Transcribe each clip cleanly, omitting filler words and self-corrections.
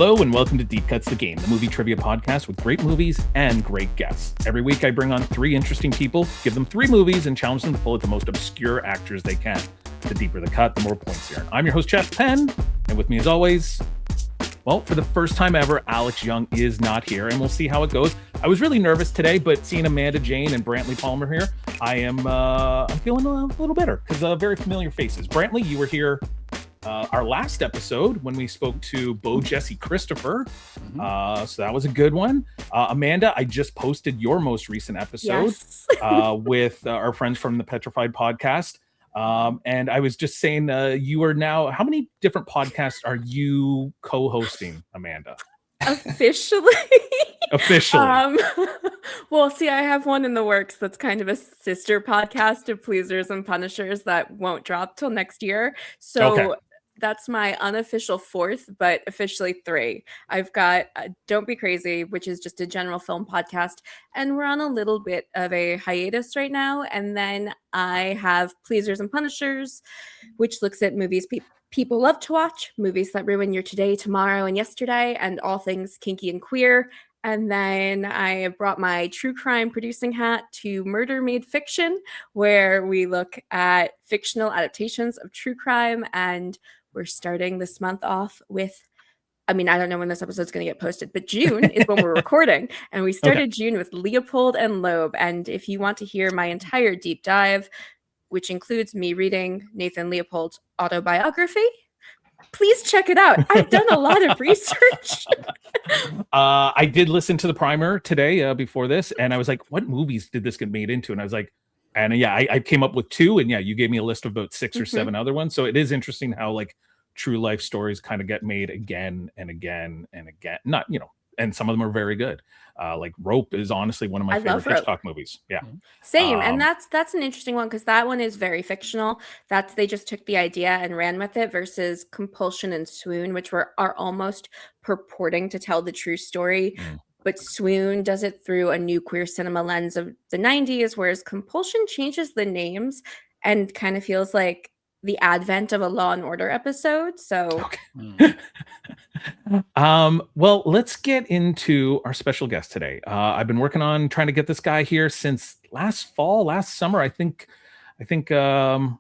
Hello and welcome to Deep Cuts the Game, the movie trivia podcast with great movies and great guests. Every week I bring on three interesting people, give them three movies, and challenge them to pull at the most obscure actors they can. The deeper the cut, the more points they earn. I'm your host, Jeff Penn, and with me as always, well, for the first time ever, Alex Young is not here, and we'll see how it goes. I was really nervous today, but seeing Amanda Jane and Brantley Palmer here, I'm feeling a little better because very familiar faces. Brantley, you were here our last episode when we spoke to Bo Jesse Christopher. So that was a good one. Amanda, I just posted your most recent episode with our friends from the Petrified podcast. And I was just saying, you are now, how many different podcasts are you co-hosting, Amanda? Officially? Officially. Well, see, I have one in the works that's kind of a sister podcast of Pleasers and Punishers that won't drop till next year. So that's my unofficial fourth, but officially three. I've got Don't Be Crazy, which is just a general film podcast, and we're on a little bit of a hiatus right now. And then I have Pleasers and Punishers, which looks at movies people love to watch, movies that ruin your today, tomorrow, and yesterday, and all things kinky and queer. And then I have brought my true crime producing hat to Murder Made Fiction, where we look at fictional adaptations of true crime. And we're starting this month off with, I don't know when this episode's going to get posted, but June is when we're recording. And we started June with Leopold and Loeb. And if you want to hear my entire deep dive, which includes me reading Nathan Leopold's autobiography, please check it out. I've done a lot of research. I did listen to the primer today before this, and I was like, what movies did this get made into? And I was like, I came up with two, and you gave me a list of about six or seven other ones. So it is interesting how like true life stories kind of get made again and again and again. Not, and some of them are very good. Like Rope is honestly one of my favorite Hitchcock movies. Yeah. Same. And that's an interesting one because that one is very fictional. They just took the idea and ran with it versus Compulsion and Swoon, which are almost purporting to tell the true story. But Swoon does it through a new queer cinema lens of the 90s, whereas Compulsion changes the names and kind of feels like the advent of a Law and Order episode. So well, let's get into our special guest today. I've been working on trying to get this guy here since last summer. I think oh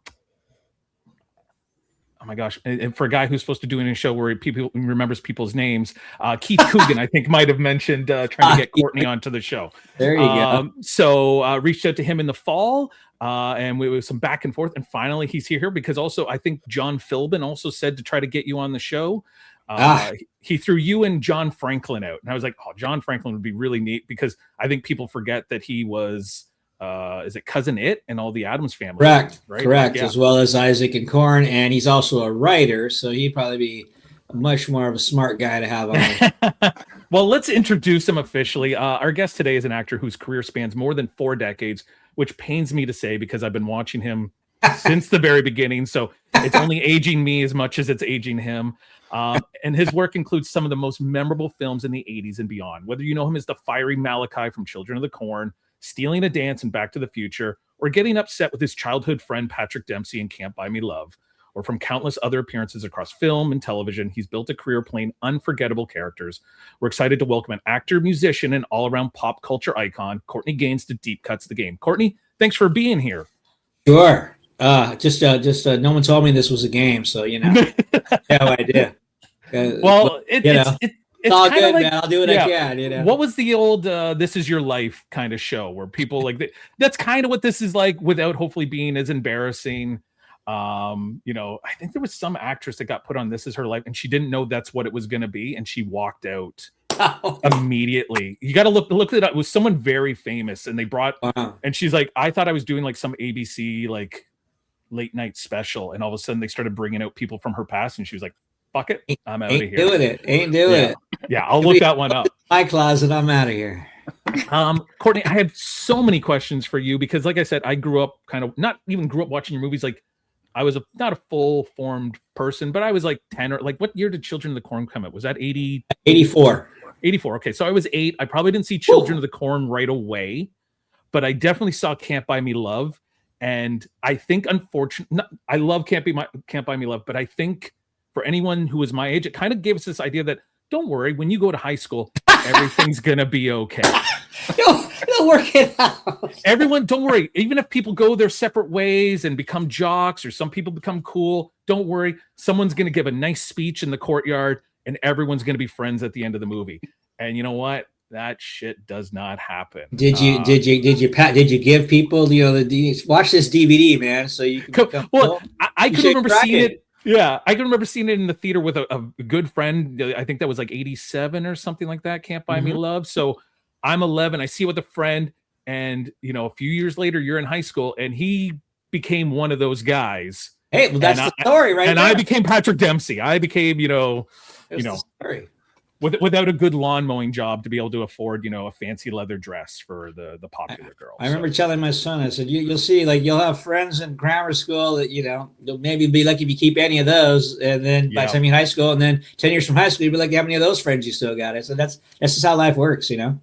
my gosh, and for a guy who's supposed to do a show where people remembers people's names, Keith Coogan, I think might have mentioned trying to get Courtney onto the show. There you go. So reached out to him in the fall, and we was some back and forth, and finally he's here because also I think John Philbin also said to try to get you on the show. He threw you and John Franklin out, and I was like, oh, John Franklin would be really neat because I think people forget that he was is it Cousin It and all the Addams Family? Correct. Yeah. As well as Isaac and Korn, and he's also a writer, so he'd probably be much more of a smart guy to have on. Well, let's introduce him officially. Our guest today is an actor whose career spans more than 4 decades, which pains me to say because I've been watching him since the very beginning, so it's only aging me as much as it's aging him. And his work includes some of the most memorable films in the 80s and beyond. Whether you know him as the fiery Malachi from Children of the Corn, Stealing a Dance in Back to the Future, or getting upset with his childhood friend Patrick Dempsey in Can't Buy Me Love, or from countless other appearances across film and television, he's built a career playing unforgettable characters. We're excited to welcome an actor, musician, and all-around pop culture icon, Courtney Gains, to Deep Cuts the Game. Courtney, thanks for being here. Sure. Just no one told me this was a game, so I have no idea. Well, it's all kind good, of like, man. I'll do what I can. What was the old This Is Your Life kind of show where people like that's kind of what this is like without hopefully being as embarrassing. I think there was some actress that got put on This Is Her Life and she didn't know that's what it was going to be and she walked out immediately. You got to look at it. It was someone very famous and they brought and she's like, I thought I was doing like some ABC like late night special and all of a sudden they started bringing out people from her past and she was like, fuck it, I'm out of here. Ain't doing it. Yeah, I'll look that one up. My closet, I'm out of here. Courtney, I have so many questions for you because, like I said, I grew up not even grew up watching your movies. Like, I was not a full formed person, but I was like 10 or like, what year did Children of the Corn come out? Was that 84? 84. Okay, so I was 8. I probably didn't see Children of the Corn right away, but I definitely saw Can't Buy Me Love, and I think I love Can't Buy Me Love, but I think for anyone who was my age, it kind of gave us this idea that don't worry. When you go to high school, everything's going to be okay. You'll work it out. Everyone, don't worry. Even if people go their separate ways and become jocks, or some people become cool, don't worry. Someone's going to give a nice speech in the courtyard, and everyone's going to be friends at the end of the movie. And you know what? That shit does not happen. Did you give people, watch this DVD, man, so you can become cool? I can remember seeing it. Yeah, I can remember seeing it in the theater with a good friend. I think that was like 87 or something like that. Can't Buy Me Love. So I'm 11. I see it with a friend, and a few years later, you're in high school, and he became one of those guys. Hey, well, that's the story, right? And I became Patrick Dempsey. I became, story. Without a good lawn mowing job to be able to afford, a fancy leather dress for the popular girl. I remember telling my son, I said, you'll see, like, you'll have friends in grammar school that, you'll maybe be lucky if you keep any of those. And then by the time you're in high school, and then 10 years from high school, you'll be like, how many of those friends you still got? I said, that's just how life works, Yeah.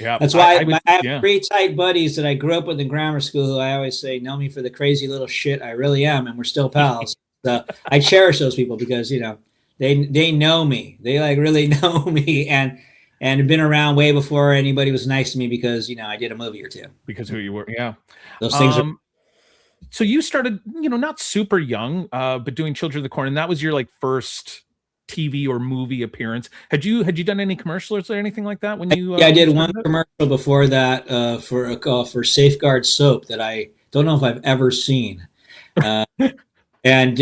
That's why I have 3 tight buddies that I grew up with in grammar school who I always say know me for the crazy little shit I really am, and we're still pals. So I cherish those people because, they know me. They like really know me and have been around way before anybody was nice to me because, I did a movie or two. Because who you were. Yeah. Those things are. So you started, not super young, but doing Children of the Corn. And that was your like first TV or movie appearance. Had you done any commercials or anything like that when you? I did one commercial before that for Safeguard soap that I don't know if I've ever seen. And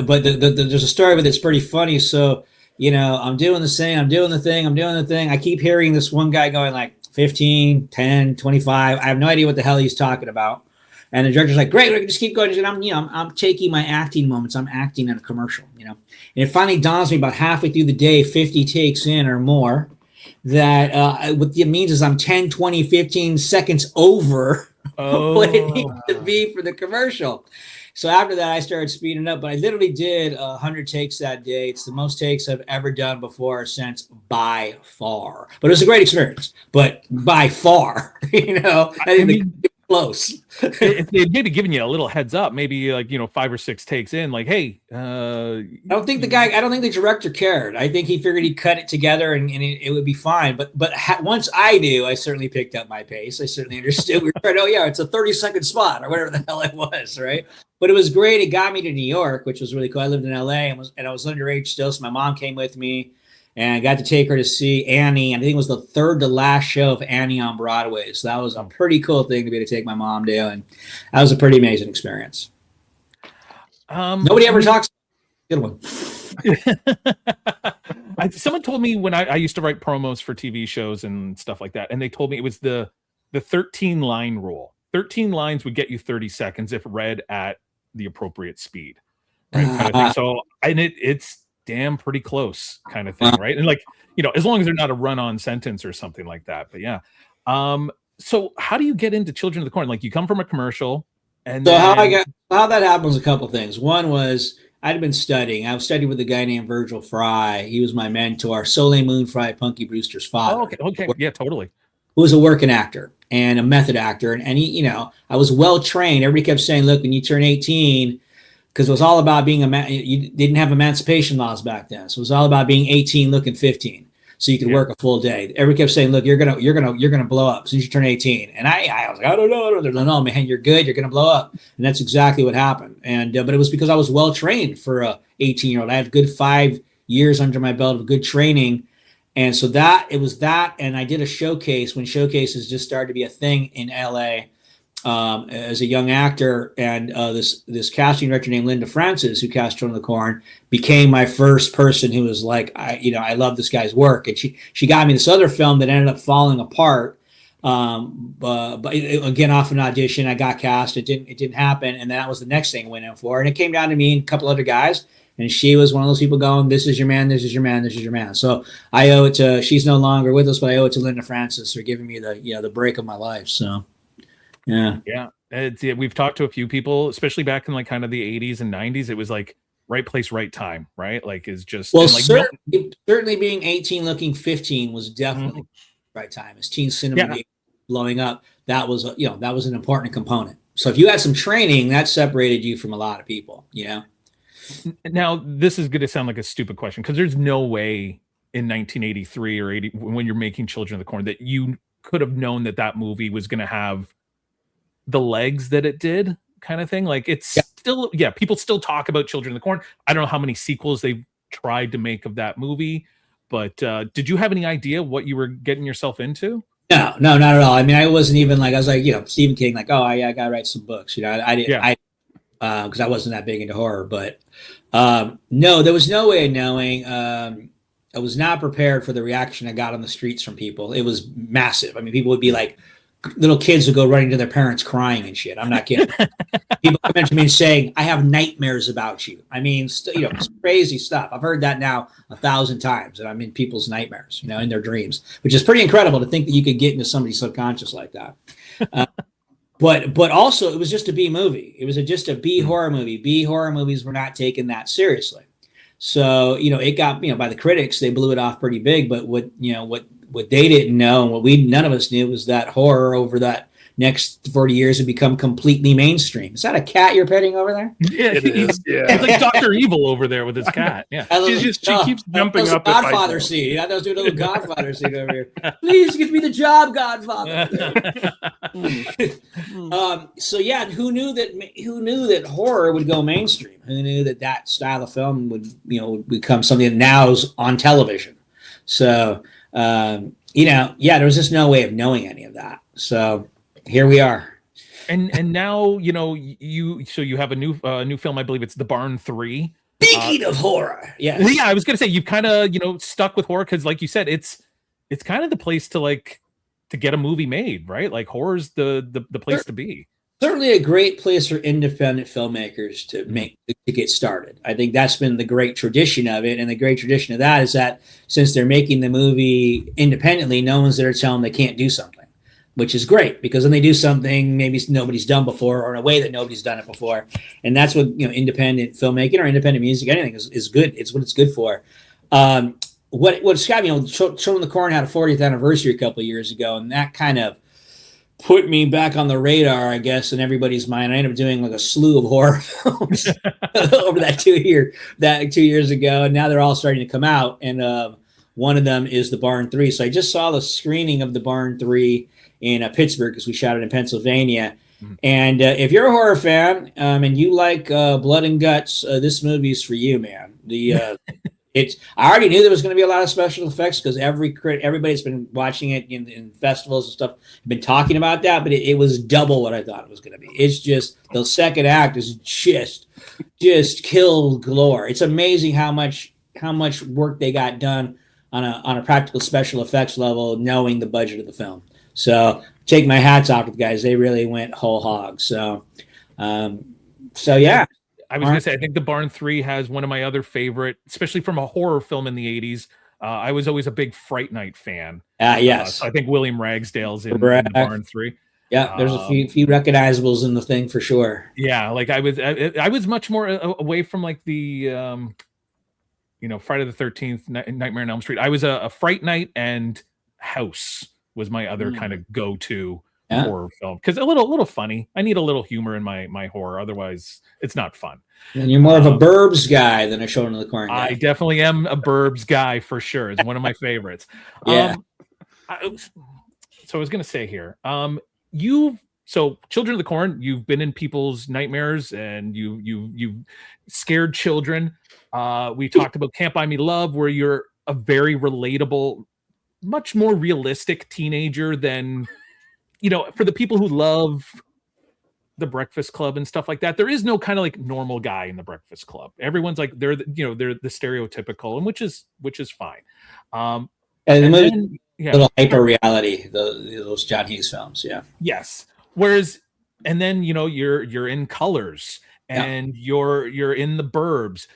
but there's a story with it that's pretty funny. So I'm doing the thing. I keep hearing this one guy going like 15, 10, 25. I have no idea what the hell he's talking about. And the director's like, great, we can just keep going. And I'm taking my acting moments. I'm acting in a commercial, And it finally dawns me about halfway through the day, 50 takes in or more, that what it means is I'm 10, 20, 15 seconds over what it needs to be for the commercial. So after that, I started speeding up, but I literally did 100 takes that day. It's the most takes I've ever done before or since by far. But it was a great experience, but by far, I think close. If they'd maybe given you a little heads up, maybe like 5 or 6 takes in, like, hey, I don't think the director cared. I think he figured he'd cut it together and it would be fine. But once I knew, I certainly picked up my pace. I certainly understood. We were trying, it's a 30-second spot or whatever the hell it was, right? But it was great. It got me to New York, which was really cool. I lived in LA and I was underage still, so my mom came with me. And I got to take her to see Annie. And I think it was the third to last show of Annie on Broadway. So that was a pretty cool thing to be able to take my mom to. And that was a pretty amazing experience. Nobody ever talks. Good one. Someone told me when I used to write promos for TV shows and stuff like that. And they told me it was the 13-line rule. 13 lines would get you 30 seconds if read at the appropriate speed. Right? Kind of thing. So, and it's damn pretty close kind of thing, right? And like, as long as they're not a run-on sentence or something like that. But yeah. So how do you get into Children of the Corn? Like you come from a commercial and so how that happened was a couple things. One was I'd been studying. I was studying with a guy named Virgil Fry. He was my mentor, Soleil Moon Fry, Punky Brewster's father. Oh, okay. Yeah, totally. Who was a working actor and a method actor. And he, I was well trained. Everybody kept saying, look, when you turn 18, because it was all about being you didn't have emancipation laws back then. So it was all about being 18, looking 15. So you could work a full day. Everybody kept saying, look, you're gonna blow up as soon as you turn 18. And I was like, I don't know. No, man, you're good. You're gonna blow up. And that's exactly what happened. And but it was because I was well trained for a 18-year-old. I had a good 5 years under my belt of good training. And so it was that. And I did a showcase when showcases just started to be a thing in LA. As a young actor, and this casting director named Linda Francis, who cast Children of the Corn, became my first person who was like, I love this guy's work, and she got me this other film that ended up falling apart. But again, off an audition, I got cast. It didn't happen, and that was the next thing I went in for. And it came down to me and a couple other guys, and she was one of those people going, "This is your man. This is your man. This is your man." So I owe it to. She's no longer with us, but I owe it to Linda Francis for giving me the break of my life. So. Yeah. We've talked to a few people, especially back in like kind of the 80s and 90s. It was like right place, right time, right? Like is just certainly being 18, looking 15 was definitely the right time. As teen cinema blowing up, that was an important component. So if you had some training, that separated you from a lot of people. Now this is going to sound like a stupid question because there's no way in 1983 or 80 when you're making Children of the Corn that you could have known that movie was going to have the legs that it did, kind of thing? Like, it's still, people still talk about Children of the Corn. I don't know how many sequels they've tried to make of that movie, but did you have any idea what you were getting yourself into? No, not at all. I mean, I wasn't even like, I was like, Stephen King, like, oh, I gotta write some books. I didn't, because I wasn't that big into horror. But no, there was no way of knowing. I was not prepared for the reaction I got on the streets from people. It was massive. I mean, people would be like, little kids would go running to their parents crying and shit. I'm not kidding. People come in to me and saying, I have nightmares about you. I mean, it's crazy stuff. I've heard that now 1,000 times, and I'm in people's nightmares, in their dreams, which is pretty incredible to think that you could get into somebody's subconscious like that. But also, it was just a B movie. It was just a B horror movie. B horror movies were not taken that seriously. So, it got, by the critics, they blew it off pretty big. But what they didn't know, and what none of us knew, was that horror over that next 40 years would become completely mainstream. Is that a cat you're petting over there? Yeah, it is. Yeah. It's like Dr. Evil over there with his cat. Yeah. She keeps jumping up. Godfather scene. I was doing a little Godfather scene over here. Please give me the job, Godfather. So yeah, who knew that horror would go mainstream? Who knew that style of film would become something that now is on television? So there was just no way of knowing any of that. So here we are. And now, you have a new film. I believe it's The Barn 3. Speaking of horror. Yes. Yeah, I was going to say, you've kind of, stuck with horror because, like you said, it's kind of the place to get a movie made, right? Like, horror's the place to be. Certainly a great place for independent filmmakers to get started. I think that's been the great tradition of it. And the great tradition of that is that since they're making the movie independently, no one's there to tell them they can't do something, which is great, because when they do something maybe nobody's done before, or in a way that nobody's done it before. And that's what, independent filmmaking or independent music, anything is good. It's what it's good for. What's got me, Children of the Corn had a 40th anniversary a couple of years ago, and that kind of put me back on the radar, I guess, in everybody's mind. I ended up doing like a slew of horror films over that 2 years ago, and now they're all starting to come out. And one of them is The Barn 3. So I just saw the screening of The Barn 3 in Pittsburgh, because we shot it in Pennsylvania. Mm-hmm. And if you're a horror fan and you like blood and guts, this movie is for you, man. I already knew there was going to be a lot of special effects, because everybody's been watching it in festivals and stuff, have been talking about that, but it was double what I thought it was going to be. It's just, the second act is just kill galore. It's amazing how much work they got done on a practical special effects level, knowing the budget of the film. So take my hats off to the guys. They really went whole hog. So yeah. I was going to say, I think The Barn 3 has one of my other favorite, especially from a horror film in the 80s. I was always a big Fright Night fan. Yes. So I think William Ragsdale's in The Barn 3. Yeah, there's a few recognizables in the thing for sure. Yeah, like I was much more away from like the, Friday the 13th, Nightmare on Elm Street. I was a Fright Night, and House was my other kind of go-to horror film, because a little funny. I need a little humor in my horror, otherwise it's not fun. And you're more of a Burbs guy than a Children of the Corn guy. I definitely am a Burbs guy for sure. It's one of my favorites. Yeah. So I was gonna say here, Children of the Corn, you've been in people's nightmares, and you scared children. We talked about Can't Buy Me Love, where you're a very relatable, much more realistic teenager than, for the people who love The Breakfast Club and stuff like that. There is no kind of like normal guy in The Breakfast Club. Everyone's like, they're the stereotypical, and which is fine. And then, little hyper reality, those John Hughes films. Yeah. Yes. Whereas, and then, you're in Colors, and you're in The Burbs.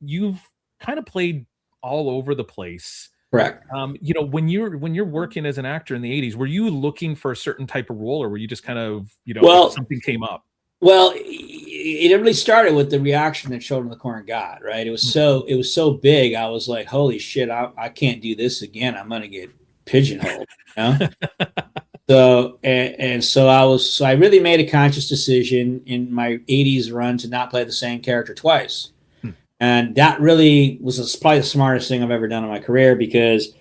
You've kind of played all over the place. Correct. When you're working as an actor in the 80s, were you looking for a certain type of role, or were you just kind of, something came up? Well, it really started with the reaction that Children of the Corn got, right? It was so big. I was like, holy shit, I can't do this again. I'm going to get pigeonholed, So I really made a conscious decision in my 80s run to not play the same character twice. And that really was probably the smartest thing I've ever done in my career, because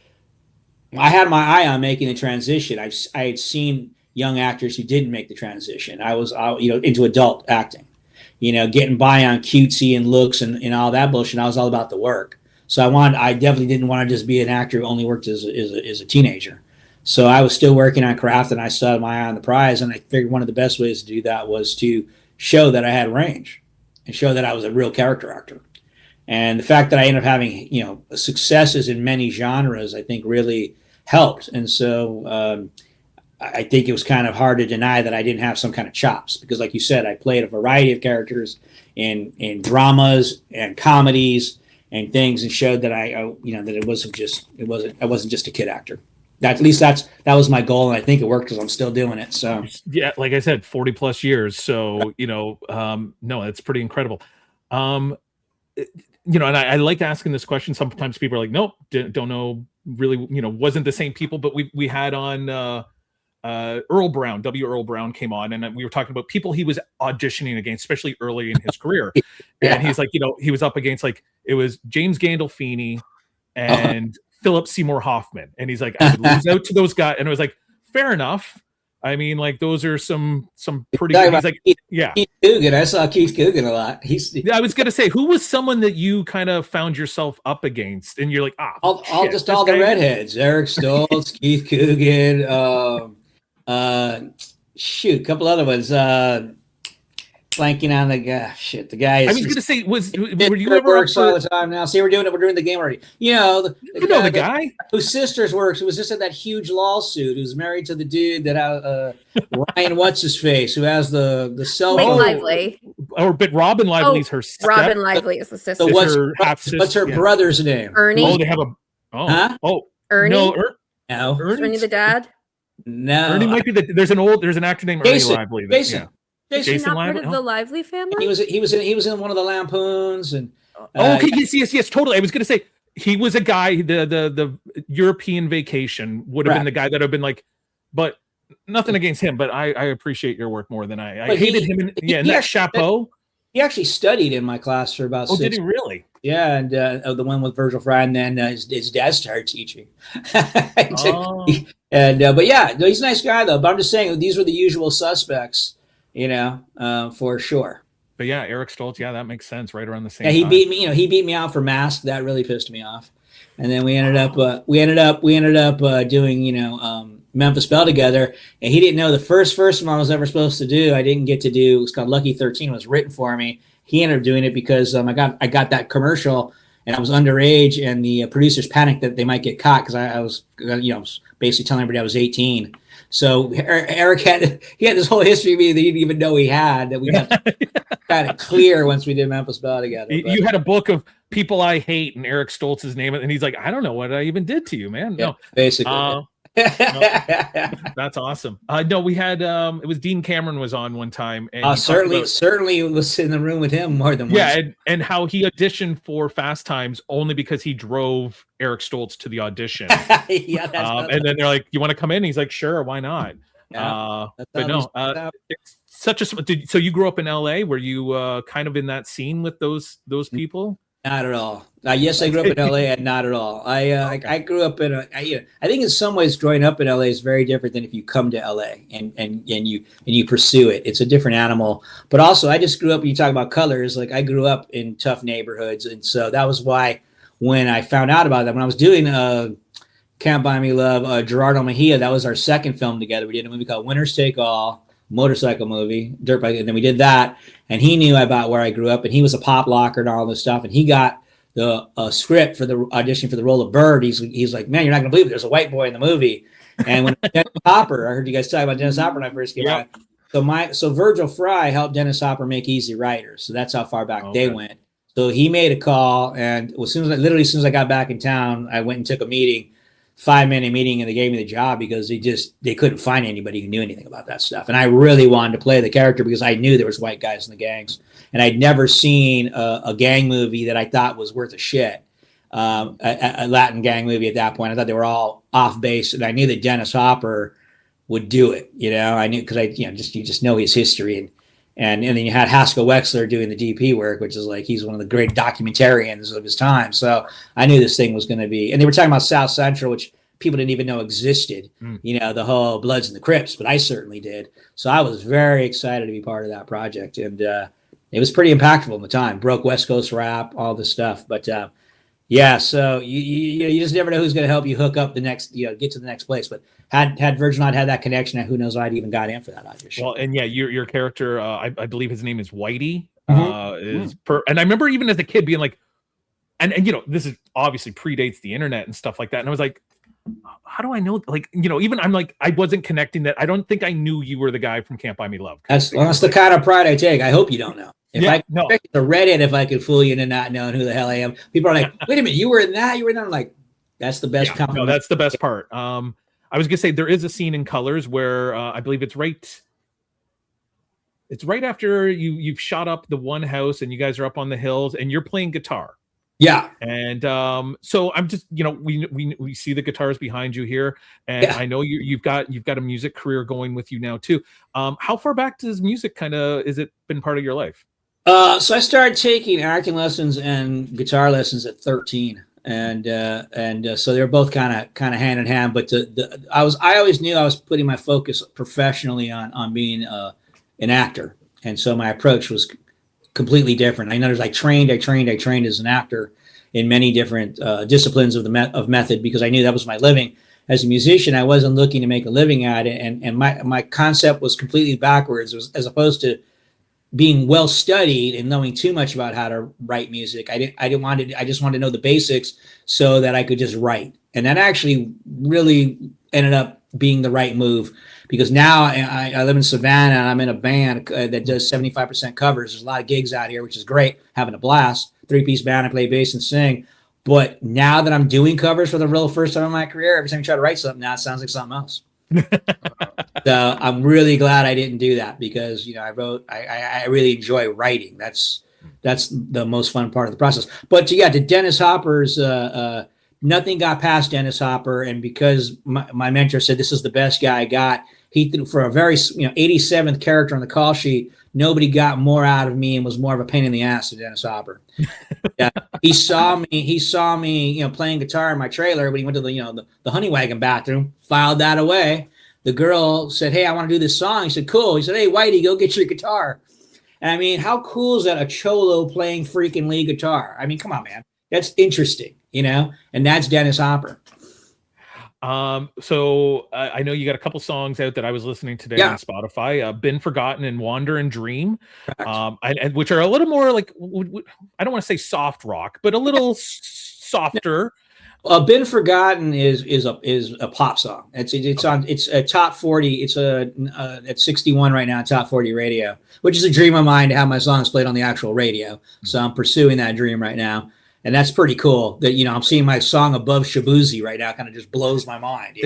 I had my eye on making the transition. I had seen young actors who didn't make the transition. I was into adult acting, getting by on cutesy and looks and all that bullshit. I was all about the work. So I definitely didn't want to just be an actor who only worked as a teenager. So I was still working on craft, and I still had my eye on the prize. And I figured one of the best ways to do that was to show that I had range and show that I was a real character actor. And the fact that I ended up having, successes in many genres, I think really helped. And so I think it was kind of hard to deny that I didn't have some kind of chops, because like you said, I played a variety of characters in dramas and comedies and things, and showed that I wasn't just a kid actor. At least that was my goal, and I think it worked, because I'm still doing it. So yeah, like I said, 40 plus years. So no, it's pretty incredible. And I like asking this question. Sometimes people are like, nope, don't know, really, wasn't the same people. But we had on Earl Brown, Earl Brown came on, and we were talking about people he was auditioning against, especially early in his career. Yeah. And he's like, he was up against, like, it was James Gandolfini and Philip Seymour Hoffman. And he's like, I would lose out to those guys. And I was like, fair enough. I mean, like, those are some pretty good. He's like, yeah. Keith Coogan. I saw Keith Coogan a lot. I was gonna say, who was someone that you kind of found yourself up against, and you're like, all the redheads: Eric Stoltz, Keith Coogan, a couple other ones. Blanking on the guy. Shit, the guy. I was gonna say, were you ever works all the time now? See, we're doing the game already. The guy whose sisters works, who was just in that huge lawsuit, who's married to the dude that Ryan what's his face, who has the cell phone. Lively. But Robin Lively's her sister. Robin Lively is the sister. So what's her brother's name? Ernie. Oh, they have Ernie. No, Ernie the dad. No, Ernie might be there's an actor named Jason, Ernie Lively. Jason. Jason not part of the Lively family? He was in one of the Lampoons and. Okay, yes, totally. I was going to say he was a guy. The European Vacation would have been the guy that would have been like, but nothing against him. But I appreciate your work more than I hated him. In that chapeau. He actually studied in my class for about 6 did he really? Yeah, and the one with Virgil Fry, and then his dad started teaching. But yeah, no, he's a nice guy though. But I'm just saying, these were the usual suspects. For sure. But yeah, Eric Stoltz, that makes sense. Right around the same. Yeah, he time. beat me. He beat me out for Mask. That really pissed me off. And then we ended up doing Memphis Belle together. And he didn't know the first one I was ever supposed to do. I didn't get to do. It was called Lucky 13. It was written for me. He ended up doing it because I got that commercial, and I was underage, and the producers panicked that they might get caught because I was basically telling everybody I was 18. So Eric had this whole history of me that he didn't even know he had, that we got kind of clear once we did Memphis Belle together. You had a book of people I hate, and Eric Stoltz's name, and he's like, I don't know what I even did to you, man. Yeah, no, basically. No, that's awesome. No, we had it was Dean Cameron was on one time, and certainly was in the room with him more than once. Yeah, and how he auditioned for Fast Times only because he drove Eric Stoltz to the audition. And then they're like, "You want to come in?" He's like, "Sure, why not?" Yeah, but no, it's such a. So you grew up in L.A. Were you kind of in that scene with those people? Not at all. Yes, I grew up in LA, and not at all. I grew up in I think in some ways growing up in LA is very different than if you come to LA and you pursue it. It's a different animal. But also, I just grew up. You talk about colors. Like, I grew up in tough neighborhoods, and so that was why when I found out about that, when I was doing Can't Buy Me Love, Gerardo Mejia, that was our second film together. We did a movie called Winners Take All, motorcycle movie, dirt bike, and then we did that. And he knew about where I grew up, and he was a pop locker and all this stuff. And he got the script for the audition for the role of Bird. He's like, man, you're not gonna believe it. There's a white boy in the movie. And when Dennis Hopper, I heard you guys talk about Dennis Hopper when I first came out. So Virgil Fry helped Dennis Hopper make Easy Riders. So that's how far back they went. So he made a call, and as soon as I got back in town, I went and took a meeting. 5-minute meeting, and they gave me the job because they couldn't find anybody who knew anything about that stuff. And I really wanted to play the character because I knew there was white guys in the gangs, and I'd never seen a gang movie that I thought was worth a shit. A Latin gang movie at that point. I thought they were all off base, and I knew that Dennis Hopper would do it. I knew because you just know his history, And then you had Haskell Wexler doing the DP work, which is like, he's one of the great documentarians of his time. So I knew this thing was going to be, and they were talking about South Central, which people didn't even know existed, the whole Bloods and the Crips, but I certainly did. So I was very excited to be part of that project. And it was pretty impactful at the time. Broke West Coast rap, all this stuff. But yeah, so you just never know who's going to help you hook up the next, get to the next place. But had Virgin not had that connection, who knows, I'd even got in for that audition. Well, and yeah, your character, I believe his name is Whitey, and I remember even as a kid being like, and this is obviously predates the internet and stuff like that. And I was like, how do I know? Like, even I'm like, I wasn't connecting that. I don't think I knew you were the guy from Can't Buy Me Love. That's the kind of pride I take. I hope you don't know. The Reddit, if I could fool you into not knowing who the hell I am, people are like, wait a minute, you were in that? You were in that? I'm like, that's the best compliment. No, that's the best part. I was gonna say there is a scene in Colors where I believe it's right after you've shot up the one house and you guys are up on the hills and you're playing guitar. Yeah. And so I'm just, we see the guitars behind you here, and I know you've got a music career going with you now too. How far back does music is it been part of your life? So I started taking acting lessons and guitar lessons at 13, and so they're both kind of hand in hand. But I always knew I was putting my focus professionally on being an actor, and so my approach was completely different. I noticed I trained as an actor in many different disciplines of method, because I knew that was my living. As a musician, I wasn't looking to make a living at it, and my concept was completely backwards. As opposed to being well studied and knowing too much about how to write music, I just wanted to know the basics so that I could just write. And that actually really ended up being the right move, because now I live in Savannah and I'm in a band that does 75% covers. There's a lot of gigs out here, which is great, having a blast. 3-piece band, I play bass and sing. But now that I'm doing covers for the real first time in my career, every time I try to write something now, it sounds like something else. So I'm really glad I didn't do that, because I really enjoy writing. That's the most fun part of the process. But to Dennis Hopper's nothing got past Dennis Hopper, and because my mentor said this is the best guy I got, he threw for a very 87th character on the call sheet. Nobody got more out of me and was more of a pain in the ass than Dennis Hopper. He saw me, playing guitar in my trailer, but he went to the honey wagon bathroom, filed that away. The girl said, "Hey, I want to do this song." He said, "Cool." He said, "Hey, Whitey, go get your guitar." And I mean, how cool is that? A cholo playing freaking lead guitar. I mean, come on, man. That's interesting, and that's Dennis Hopper. So I know you got a couple songs out that I was listening today on Spotify, Been Forgotten and Wander and Dream, and which are a little more like, I don't want to say soft rock, but a little softer. Been Forgotten is a pop song. It's a top 40. It's at 61 right now, top 40 radio, which is a dream of mine to have my songs played on the actual radio. So I'm pursuing that dream right now. And that's pretty cool that, I'm seeing my song above Shabuzi right now. Kind of just blows my mind,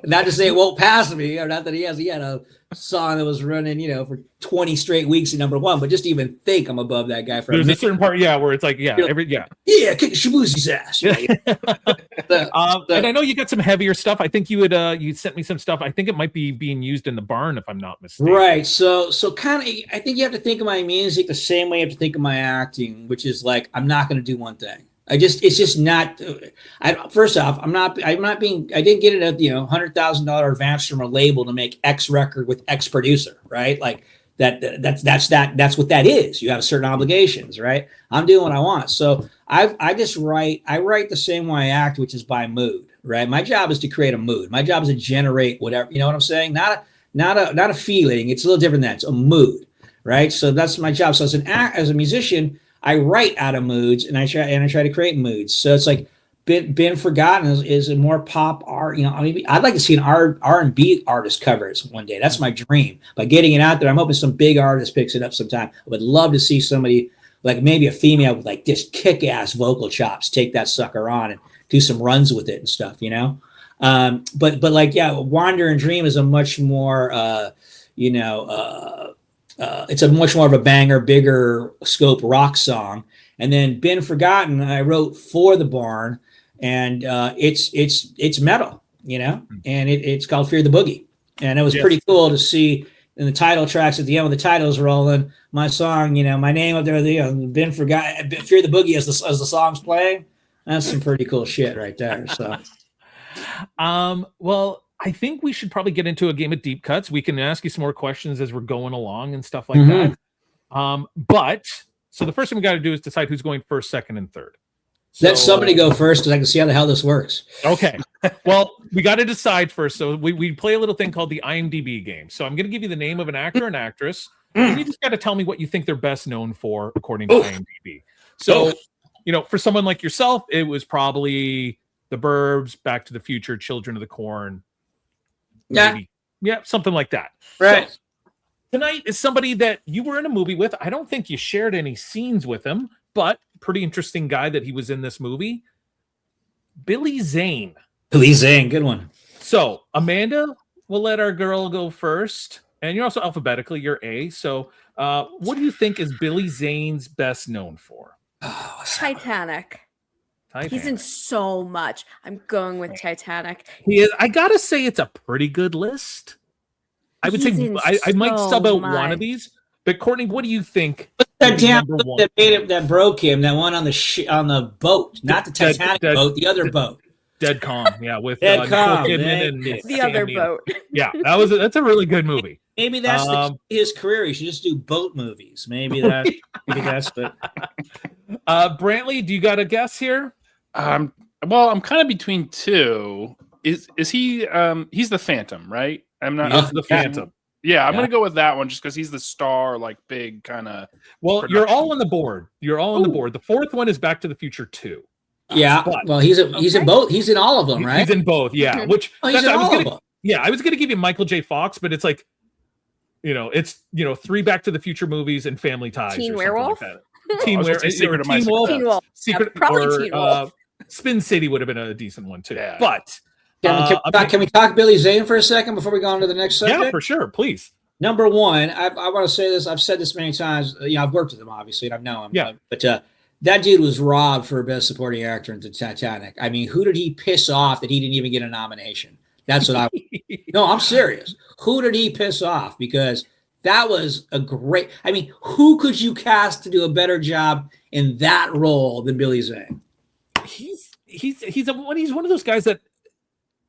Not to say it won't pass me, or not that he had a song that was running, for 20 straight weeks at #1, but just to even think I'm above that guy. There's a certain part, where it's like, kick Shabuzi's ass. And I know you got some heavier stuff. I think you sent me some stuff. I think it might be being used in the barn, if I'm not mistaken. Right. So kind of, I think you have to think of my music the same way you have to think of my acting, which is like, I'm not going to do one thing. It's just not. First off, I didn't get it at $100,000 advance from a label to make X record with X producer, right? Like that's what that is. You have certain obligations, right? I'm doing what I want, so I just write. I write the same way I act, which is by mood, right? My job is to create a mood. My job is to generate whatever. You know what I'm saying? Not a feeling. It's a little different than that. It's a mood, right? So that's my job. So as a musician, I write out of moods, and I try to create moods. So it's like Been Forgotten is a more pop art. I'd like to see an R&B artist cover it one day. That's my dream. By getting it out there, I'm hoping some big artist picks it up sometime. I would love to see somebody, like maybe a female with like just kick-ass vocal chops, take that sucker on and do some runs with it and stuff. But Wander and Dream is a much more it's a much more of a banger, bigger scope rock song. And then Been Forgotten, I wrote for the barn, and it's metal, and it's called Fear the Boogie. And it was pretty cool to see in the title tracks at the end when the title's rolling, my song, my name up there, been forgot, Fear the Boogie as the song's playing. That's some pretty cool shit right there. So, well, I think we should probably get into a game of deep cuts. We can ask you some more questions as we're going along and stuff like that. But so the first thing we got to do is decide who's going first, second, and third. Let somebody go first because I can see how the hell this works. Okay. Well, we got to decide first. So we play a little thing called the IMDb game. So I'm going to give you the name of an actor and actress. And you just got to tell me what you think they're best known for according to IMDb. So, for someone like yourself, it was probably The Burbs, Back to the Future, Children of the Corn. Maybe. Yeah, something like that. Right. So, tonight is somebody that you were in a movie with. I don't think you shared any scenes with him, but pretty interesting guy that he was in this movie. Billy Zane. Billy Zane, good one. So, Amanda, we'll let our girl go first. And you're also alphabetically, you're A. So, what do you think is Billy Zane's best known for? Titanic. He's in so much. I'm going with Titanic. He is. I gotta say, it's a pretty good list. I would say I might sub out one of these. But Courtney, what do you think? That damn that made him, that broke him. That one on the boat, not the Titanic boat, the other boat. Dead Calm, yeah, with Dead Calm, and the other boat. Yeah, that's a really good movie. Maybe that's his career. He should just do boat movies. Maybe that's but Brantley, do you got a guess here? Well, I'm kind of between two. Is he he's the Phantom, right? I'm not the Phantom. Yeah, I'm gonna go with that one just because he's the star, like big kind of. Well, you're all on the board. You're all on the board. The fourth one is Back to the Future 2. Yeah, well, he's in both. He's in all of them, right? He's in both. Yeah, which he's in all of them. Yeah, I was gonna give you Michael J. Fox, but it's like, it's 3 Back to the Future movies and Family Ties. Teen Werewolf. Like Teen Werewolf. Teen Wolf. Secret, probably Teen Wolf. Spin City would have been a decent one too. Yeah. But can we talk Billy Zane for a second before we go on to the next subject? Yeah, for sure. Please. Number one, I want to say this. I've said this many times. I've worked with him, obviously, and I've known him. Yeah. But that dude was robbed for Best Supporting Actor in the Titanic. I mean, who did he piss off that he didn't even get a nomination? That's what No, I'm serious. Who did he piss off? Because that was a great. I mean, who could you cast to do a better job in that role than Billy Zane? He's one of those guys that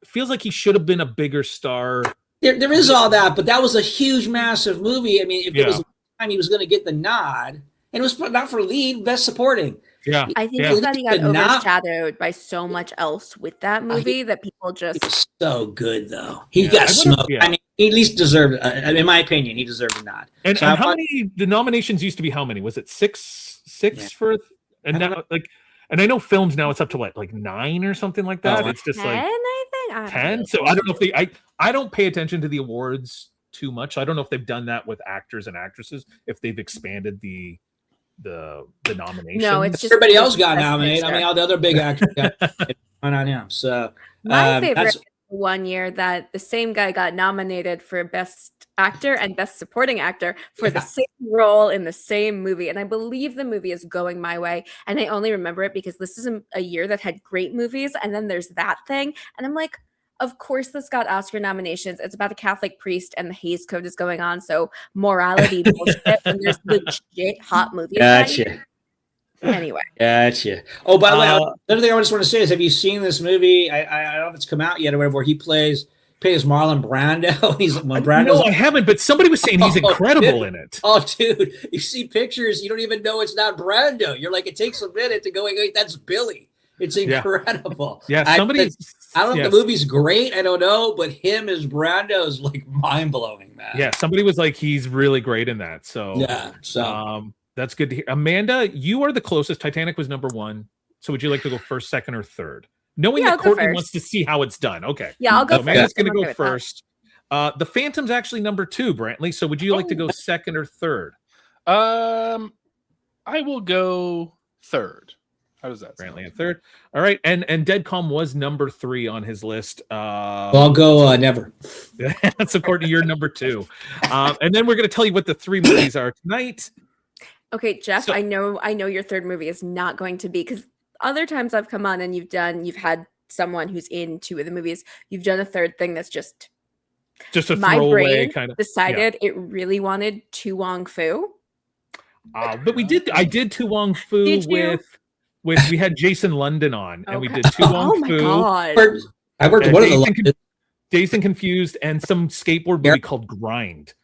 feels like he should have been a bigger star. There is all that, but that was a huge, massive movie. I mean, if it was the time he was going to get the nod, and it was not for lead, Best Supporting. Yeah, I think that he got overshadowed by so much else with that movie that people just. He was so good, though. He got smoked. I mean, he at least deserved. In my opinion, he deserved a nod. And how many? The nominations used to be how many? Was it six for? And now, and I know films now it's up to what, like 9 or something like that. It's just 10, like I think 10. So I don't know if I don't pay attention to the awards too much. I don't know if they've done that with actors and actresses, if they've expanded the nomination. No, it's just everybody else got nominated. I mean, all the other big actors got on him. So my favorite one year that the same guy got nominated for Best Actor and Best Supporting Actor for the same role in the same movie. And I believe the movie is Going My Way. And I only remember it because this is a year that had great movies. And then there's that thing. And I'm like, of course this got Oscar nominations. It's about a Catholic priest and the Hays Code is going on. So morality bullshit. And there's legit hot movies. Gotcha. Anyway. Gotcha. Oh, by the way, another thing I just want to say is, have you seen this movie? I don't know if it's come out yet or whatever, where he plays Marlon Brando. No, I haven't, but somebody was saying he's incredible in it. Oh, dude, you see pictures, you don't even know it's not Brando. You're like, it takes a minute to go, wait, that's Billy. It's incredible. Yeah, I don't know if the movie's great. I don't know, but him as Brando is like mind blowing, man. Yeah, somebody was like, he's really great in that. So that's good to hear. Amanda, you are the closest. Titanic was number 1. So would you like to go first, second, or third? Knowing that Courtney wants to see how it's done. Okay. Yeah, I'll go first. Amanda's going to go first. The Phantom's actually number 2, Brantley. So would you like to go second or third? I will go third. How does that sound? Brantley at third. All right. And Dead Calm was number 3 on his list. I'll go never. So Courtney, you're number 2. And then we're going to tell you what the 3 movies are tonight. Okay, Jeff, so, I know your third movie is not going to be, because other times I've come on and you've had someone who's in 2 of the movies. You've done a third thing that's just Just a My throwaway brain kind of decided it really wanted Tu Wong Fu. But I did Tu Wong Fu Did you? with we had Jason London on, and we Okay. did Tu Wong Oh my Fu. god. I worked and one of the Dazed and Confused, and some skateboard movie called Grind.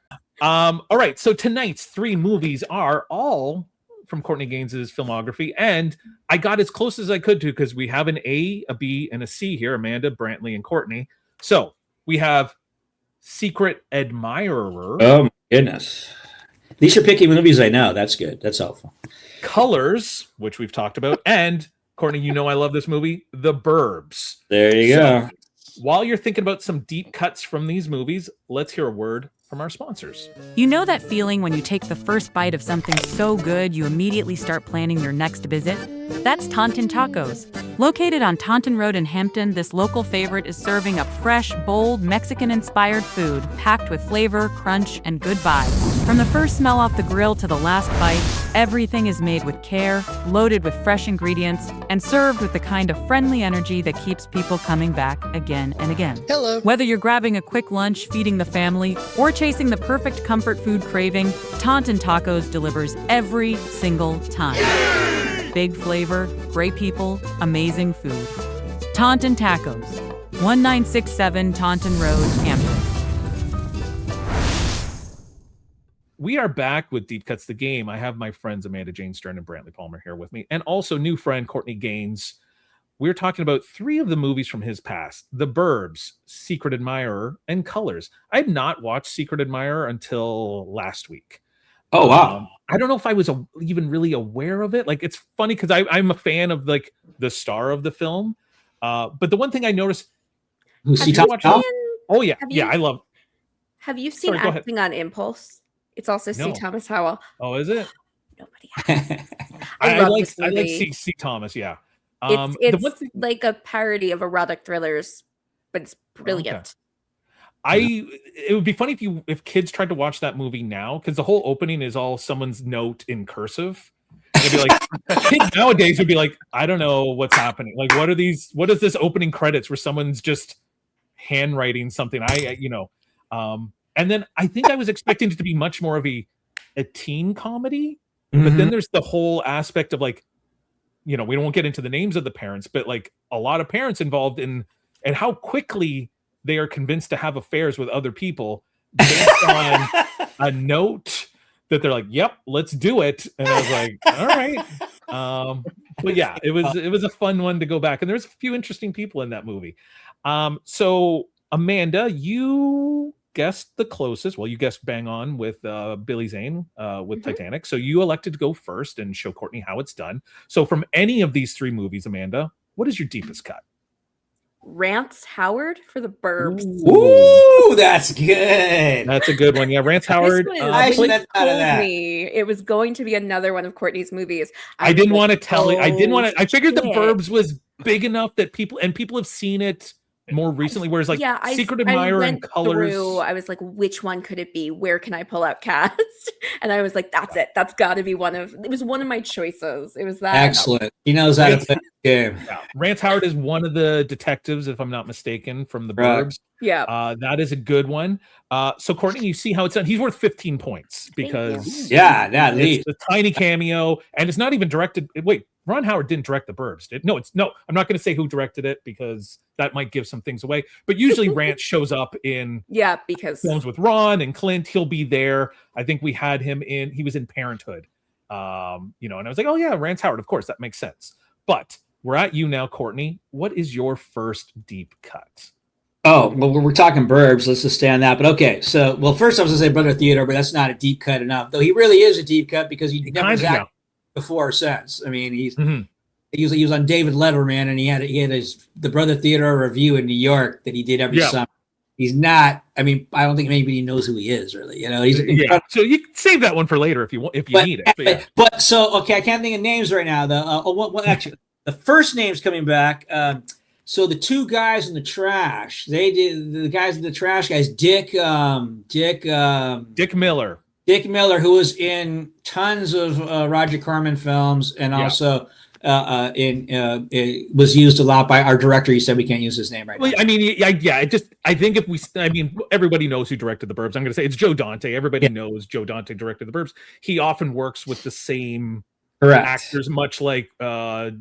All right, so tonight's 3 movies are all from Courtney Gaines's filmography, and I got as close as I could to because we have an A, a B, and a C here: Amanda, Brantley, and Courtney. So we have Secret Admirer. Oh my goodness. These are picky movies I know. That's good. That's helpful. Colors, which we've talked about, and Courtney, you know I love this movie, The Burbs. There you go. While you're thinking about some deep cuts from these movies, let's hear a word from our sponsors. You know that feeling when you take the first bite of something so good you immediately start planning your next visit? That's Taunton Tacos. Located on Taunton Road in Hampton, this local favorite is serving up fresh, bold, Mexican-inspired food packed with flavor, crunch, and good vibes. From the first smell off the grill to the last bite, everything is made with care, loaded with fresh ingredients, and served with the kind of friendly energy that keeps people coming back again and again. Hello. Whether you're grabbing a quick lunch, feeding the family, or chasing the perfect comfort food craving, Taunton Tacos delivers every single time. Big flavor, great people, amazing food. Taunton Tacos, 1967 Taunton Road, Hampton. We are back with Deep Cuts the Game. I have my friends Amanda Jane Stern and Brantley Palmer here with me, and also new friend Courtney Gains. We're talking about 3 of the movies from his past: The Burbs, Secret Admirer, and Colors. I had not watched Secret Admirer until last week. Oh, wow. I don't know if I was even really aware of it. Like, it's funny because I'm a fan of like the star of the film. But the one thing I noticed, oh yeah, I love. Have you seen Acting on Impulse? It's also C. Thomas Howell. Oh, is it? Nobody has. I like C. Thomas. Yeah. It's like a parody of erotic thrillers, but it's brilliant. It would be funny if kids tried to watch that movie now, because the whole opening is all someone's note in cursive. It'd be like kids nowadays would be like, I don't know what's happening. Like, what is this opening credits where someone's just handwriting something? And then I think I was expecting it to be much more of a teen comedy, but then there's the whole aspect of like, we won't get into the names of the parents, but like a lot of parents involved in, and how quickly they are convinced to have affairs with other people based on a note that they're like, yep, let's do it. And I was like, all right. But yeah, it was a fun one to go back. And there's a few interesting people in that movie. So Amanda, you guessed the closest. Well, you guessed bang on with Billy Zane with Titanic. So you elected to go first and show Courtney how it's done. So from any of these 3 movies, Amanda, what is your deepest cut? Rance Howard for The Burbs. Ooh, that's good. That's a good one. Yeah, Rance Howard. It was going to be another one of Courtney's movies. I didn't want to tell it. I figured The Burbs was big enough that people have seen it more recently, whereas like Secret Admirer and Colors. I was like, which one could it be? Where can I pull out cast? And I was like, that's it. That's got to be it was one of my choices. It was that. Excellent. He knows how to play the game. Yeah. Rance Howard is one of the detectives, if I'm not mistaken, from The Burbs. Yeah. That is a good one. So Courtney, you see how it's done. He's worth 15 points because it's a tiny cameo, and it's not even directed. Wait, Ron Howard didn't direct The Burbs. I'm not going to say who directed it because that might give some things away. But usually Rance shows up in because films with Ron and Clint. He'll be there. I think we had him he was in Parenthood. And I was like, oh yeah, Rance Howard, of course, that makes sense. But we're at you now, Courtney. What is your first deep cut? Oh, well, we're talking Burbs. Let's just stay on that. But okay, so first I was going to say Brother Theodore, but that's not a deep cut enough. Though he really is a deep cut because he never acted before or since. I mean, he was on David Letterman, and he had the Brother Theodore review in New York that he did every summer. He's not. I mean, I don't think anybody knows who he is really. He's So you can save that one for later if you need it. But so okay, I can't think of names right now. Actually, the first name's coming back. So the 2 guys in the trash, the guys in the trash guys, Dick Miller. Dick Miller, who was in tons of Roger Corman films, and also it was used a lot by our director. He said we can't use his name right now. I mean, I think everybody knows who directed The Burbs. I'm going to say it's Joe Dante. Everybody knows Joe Dante directed The Burbs. He often works with the same actors, much like Dennis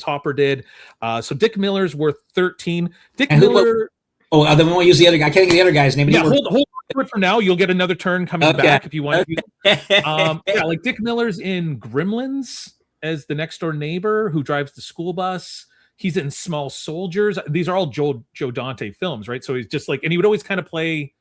Hopper did. So Dick Miller's worth 13. Dick Miller. Then we won't use the other guy. I can't get the other guy's name. Yeah, hold on to it for now. You'll get another turn coming back if you want to. Like Dick Miller's in Gremlins as the next door neighbor who drives the school bus. He's in Small Soldiers. These are all Joe Dante films, right? So he's just like, and he would always kind of play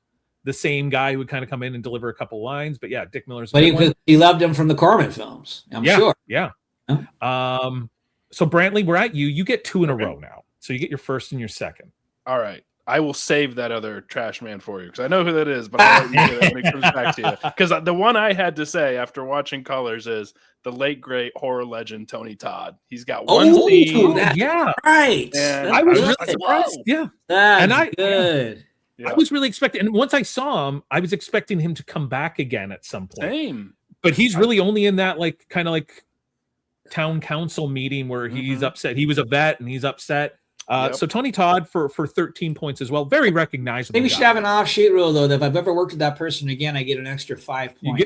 the same guy who would kind of come in and deliver a couple lines. But yeah, Dick Miller's. But he loved him from the Corman films. I'm sure. Yeah. So Brantley, we're at you. You get 2 in a row now. So you get your first and your second. All right. I will save that other trash man for you because I know who that is, but I'll let you do that when it comes back to you. Because the one I had to say after watching Colors is the late great horror legend Tony Todd. He's got one scene. Yeah, right. And I was really surprised. Good. I was really expecting, and once I saw him, I was expecting him to come back again at some point. Same. But he's really only in that like kind of like town council meeting where he's upset. He was a vet and he's upset. So Tony Todd for 13 points as well. Very recognizable. Maybe we should have an offshoot rule though, that if I've ever worked with that person again, I get an extra 5 points.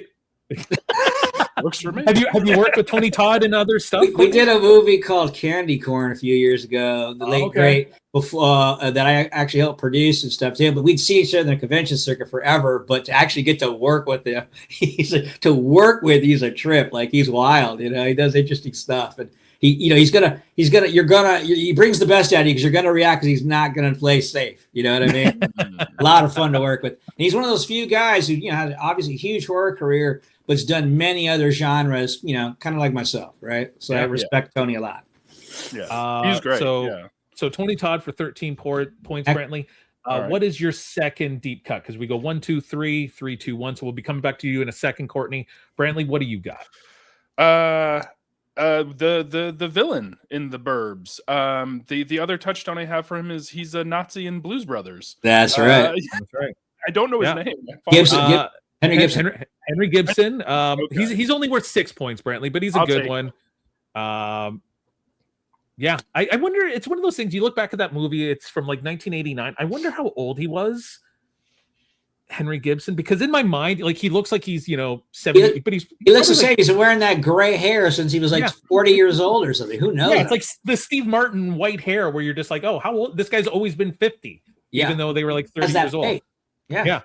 Works for me. Have you worked with Tony Todd and other stuff? We did a movie called Candy Corn a few years ago. The late great before that I actually helped produce and stuff too. But we'd see each other in the convention circuit forever. But to actually get to work with him, he's a trip. Like he's wild. You know, he does interesting stuff and. He brings the best out of you because you're gonna react because he's not gonna play safe. You know what I mean? A lot of fun to work with. And he's one of those few guys who has obviously a huge horror career, but's done many other genres. Kind of like myself, right? So I respect Tony a lot. Yeah, he's great. So Tony Todd for 13 points, Brantley. Right. What is your second deep cut? Because we go 1, 2, 3, 3, 2, 1. So we'll be coming back to you in a second, Courtney. Brantley, what do you got? The villain in The Burbs. The other touchdown I have for him is he's a Nazi in Blues Brothers. That's right. That's right. I don't know his name. Henry Gibson. Henry Gibson. He's only worth 6 points, Brantley, but he's a good one. I wonder. It's one of those things. You look back at that movie. It's from like 1989. I wonder how old he was. Henry Gibson, because in my mind, like he looks like he's 70, but he looks the same. He's been wearing that gray hair since he was like 40 years old or something. Who knows? Yeah, it's like the Steve Martin white hair, where you're just like, oh, how old? This guy's always been 50, even though they were like 30 years old. Yeah.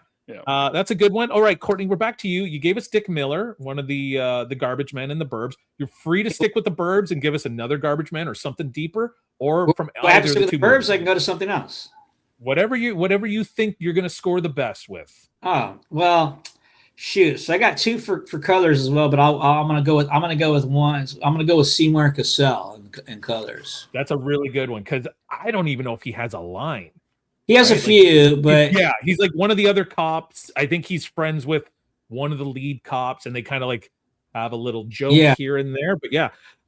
That's a good one. All right, Courtney, we're back to you. You gave us Dick Miller, one of the garbage men in The Burbs. You're free to stick with The Burbs and give us another garbage man or something deeper, or from either of the two Burbs. movies. I can go to something else. Whatever you think you're going to score the best with. Oh well, shoot. So I got 2 for Colors as well, but I'm gonna go with one. I'm gonna go with Seymour Cassell in Colors. That's a really good one because I don't even know if he has a line. He has a few, but he's like one of the other cops. I think he's friends with one of the lead cops, and they kind of like have a little joke here and there. But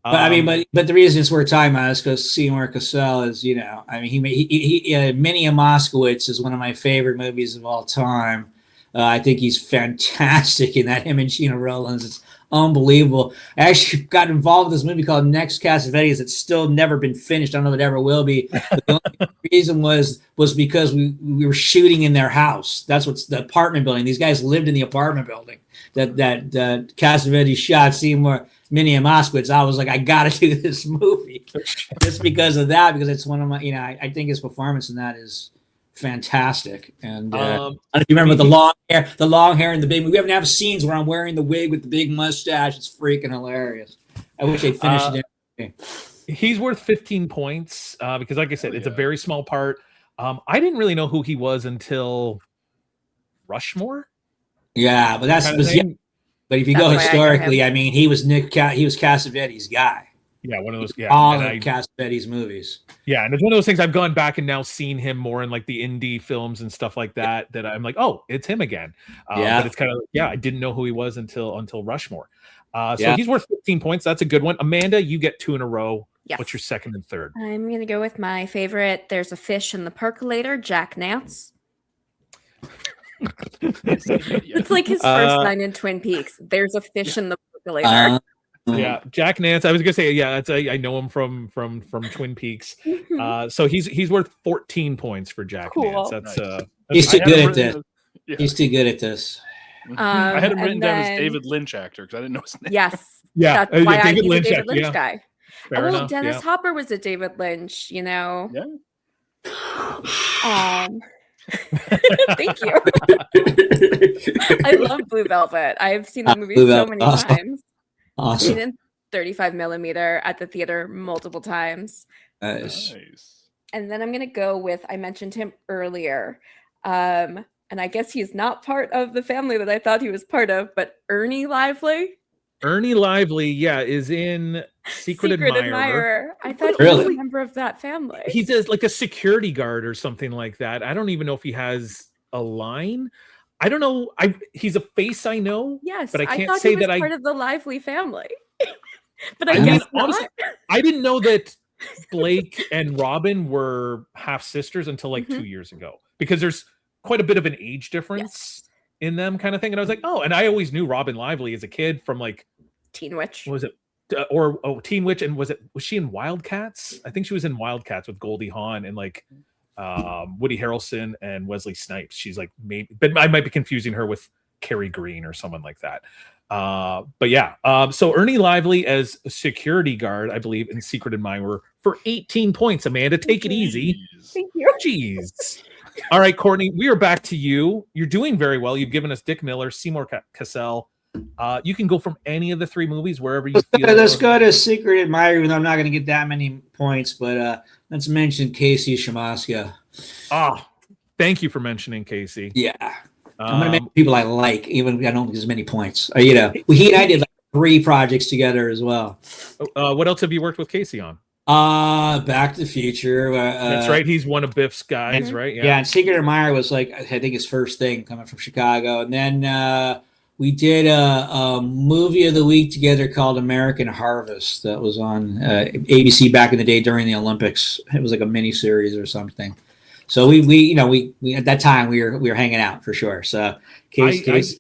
but the reason it's worth talking about is because Seymour Cassell is, he Minnie and Moskowitz is one of my favorite movies of all time. I think he's fantastic in that. Him and Gina Rowlands, it's unbelievable. I actually got involved with this movie called Next Cassavetes. It's still never been finished. I don't know if it ever will be. But the only reason was because we were shooting in their house. That's what's the apartment building. These guys lived in the apartment building that Cassavetes shot Seymour, Minnie and Moskowitz. I was like, I got to do this movie just because of that, because it's one of my, I think his performance in that is fantastic. And I don't know if you remember the long hair and the big. We haven't have scenes where I'm wearing the wig with the big mustache. It's freaking hilarious. I wish they finished it. He's worth 15 points because, like I said, it's a very small part. I didn't really know who he was until Rushmore. Yeah, but but if you go historically, he was Cassavetes' guy. Yeah, one of those. Yeah, all of Cassavetes' movies. Yeah, and it's one of those things I've gone back and now seen him more in like the indie films and stuff like that. That I'm like, oh, it's him again. But it's kind of I didn't know who he was until Rushmore. So he's worth 15 points. That's a good one. Amanda, you get 2 in a row. Yes. What's your second and third? I'm gonna go with my favorite. There's a fish in the percolator, Jack Nance. It's like his first line in Twin Peaks. There's a fish in the percolator. Yeah, Jack Nance. I was gonna say, yeah, I know him from Twin Peaks. So he's worth 14 points for Jack Nance. Cool. That's He's too I had good him at this. written as- yeah. He's too good at this. I had him And written down as then- David Lynch actor because I didn't know his name. Yes. Yeah, That's why David he's Lynch, a David Lynch yeah. guy. fair Well, enough. Dennis Yeah. Hopper was a David Lynch, you know. Yeah. Thank you. I love Blue Velvet. I've seen the movie Blue so Velvet, many awesome. times. I've seen Awesome. it in 35 millimeter at the theater multiple times. Nice. Nice. And then I'm gonna go with, I mentioned him earlier. And I guess he's not part of the family that I thought he was part of, but Ernie Lively. Ernie Lively, yeah, is in Secret Admirer. I thought he was Really? a member of that family. He's like a security guard or something like that. I don't even know if he has a line. I don't know. He's a face I know. Yes, but I can't thought say he was that part of the Lively family. But I I mean, guess honestly, not. I didn't know that Blake and Robin were half sisters until like Mhm. 2 years ago, because there's quite a bit of an age difference in them, kind of thing. And I was like, oh, and I always knew Robin Lively as a kid from like, Teen Witch. what was it? Teen Witch, and was she in Wildcats? I think she was in Wildcats with Goldie Hawn and like Woody Harrelson and Wesley Snipes. She's like, maybe, but I might be confusing her with Carrie Green or someone like that. But yeah, so Ernie Lively as a security guard, I believe, in Secret Admirer for 18 points. Amanda, take it easy. Jeez. Thank you. Jeez. All right, Courtney, we are back to you. You're doing very well. You've given us Dick Miller, Seymour Cassell. You can go from any of the three movies wherever you feel. Let's go to Secret Admirer, even though I'm not going to get that many points. But let's mention Casey Shamaska. Thank you for mentioning Casey. Yeah. I'm going to mention people I like, even if I don't get as many points. He and I did like 3 projects together as well. What else have you worked with Casey on? Back to the Future. That's right. He's one of Biff's guys, right? Yeah, and Secret Admirer was like, I think his first thing coming from Chicago. And then we did a movie of the week together called American Harvest that was on ABC back in the day during the Olympics. It was like a mini series or something. So we at that time we were hanging out for sure. So Casey,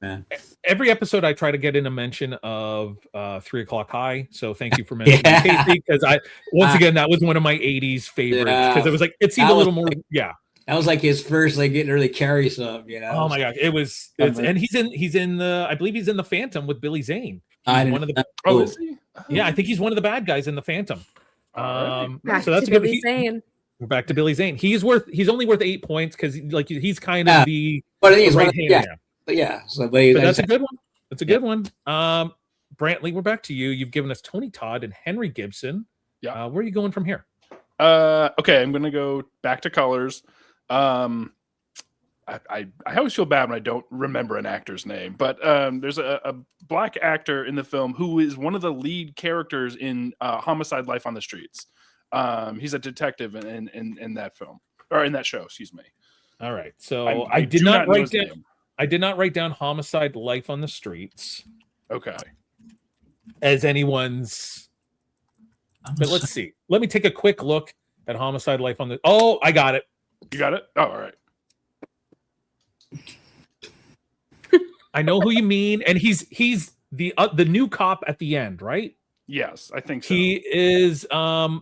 man. Every episode I try to get in a mention of 3 O'Clock High. So thank you for mentioning Casey, because once again that was one of my 80s favorites, because it was like it seemed a little more that was like his first like getting to really carry some, you know. Oh my gosh, and he's in the, I believe he's in the Phantom with Billy Zane. Is he? Yeah, I think he's one of the bad guys in the Phantom. Back So that's to good. Billy Zane. We're back to Billy Zane. He's only worth 8 points because he's kind of the But I think it's right one, hand yeah. man. But yeah, so But that's a good one. That's a good one. Brantley, we're back to you. You've given us Tony Todd and Henry Gibson. Yeah. Where are you going from here? Okay, I'm gonna go back to Colors. I always feel bad when I don't remember an actor's name, but there's a black actor in the film who is one of the lead characters in Homicide: Life on the Streets. He's a detective in that film, or in that show, excuse me. All right. So I did do not know write his down. name. I did not write down Homicide: Life on the Streets Okay. as anyone's. But let's see. Let me take a quick look at Homicide: Life on the. Oh, I got it. You got it? Oh, all right. I know who you mean, and he's the new cop at the end, right? Yes, I think so. He is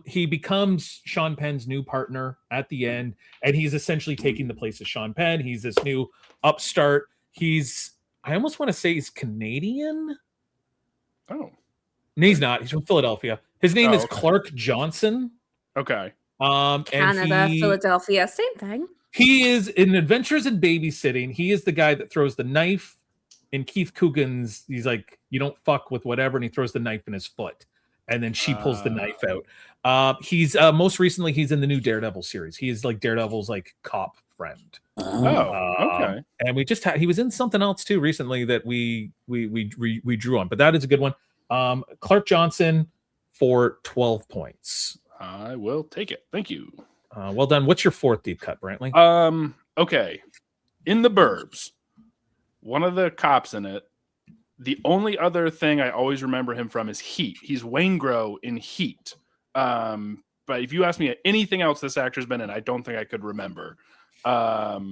he becomes Sean Penn's new partner at the end, and he's essentially taking the place of Sean Penn. He's this new upstart. I almost want to say he's Canadian. Oh. No, he's not. He's from Philadelphia. His name is Okay. Clark Johnson. Okay. Canada, and Philadelphia, same thing. he is in Adventures in Babysitting. He is the guy that throws the knife in Keith Coogan's. He's like, you don't fuck with whatever, and he throws the knife in his foot, and then she pulls the knife out. He's most recently he's in the new Daredevil series. He is like Daredevil's like cop friend. Okay. And we just he was in something else too recently that we drew on, but that is a good one. Clark Johnson for 12 points. I will take it. Thank you. Well done. What's your fourth deep cut, Brantley? Okay. In The Burbs, one of the cops in it, the only other thing I always remember him from is Heat. He's Waingro in Heat. But if you ask me anything else this actor's been in, I don't think I could remember. But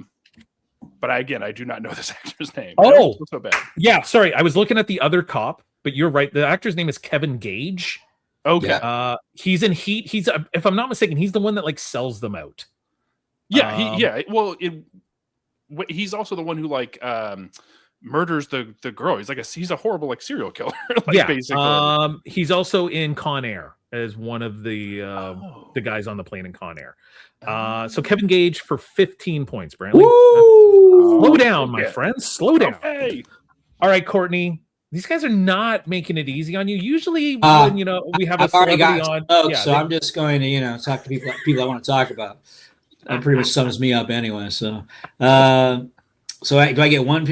I do not know this actor's name. Oh, so bad. Yeah, sorry. I was looking at the other cop. but you're right. The actor's name is Kevin Gage. Okay. Yeah. He's in Heat. He's if I'm not mistaken, he's the one that like sells them out. Yeah. Well, he's also the one who like murders the girl. He's a horrible like serial killer. Basically. He's also in Con Air as one of the guys on the plane in Con Air. So Kevin Gage for 15 points, Brantley. Slow down, my friend. Slow down. Okay. All right, Courtney. These guys are not making it easy on you. Usually, when we have a celebrity on, so I'm just going to talk to people I want to talk about. That pretty much sums me up anyway. So, do I get one?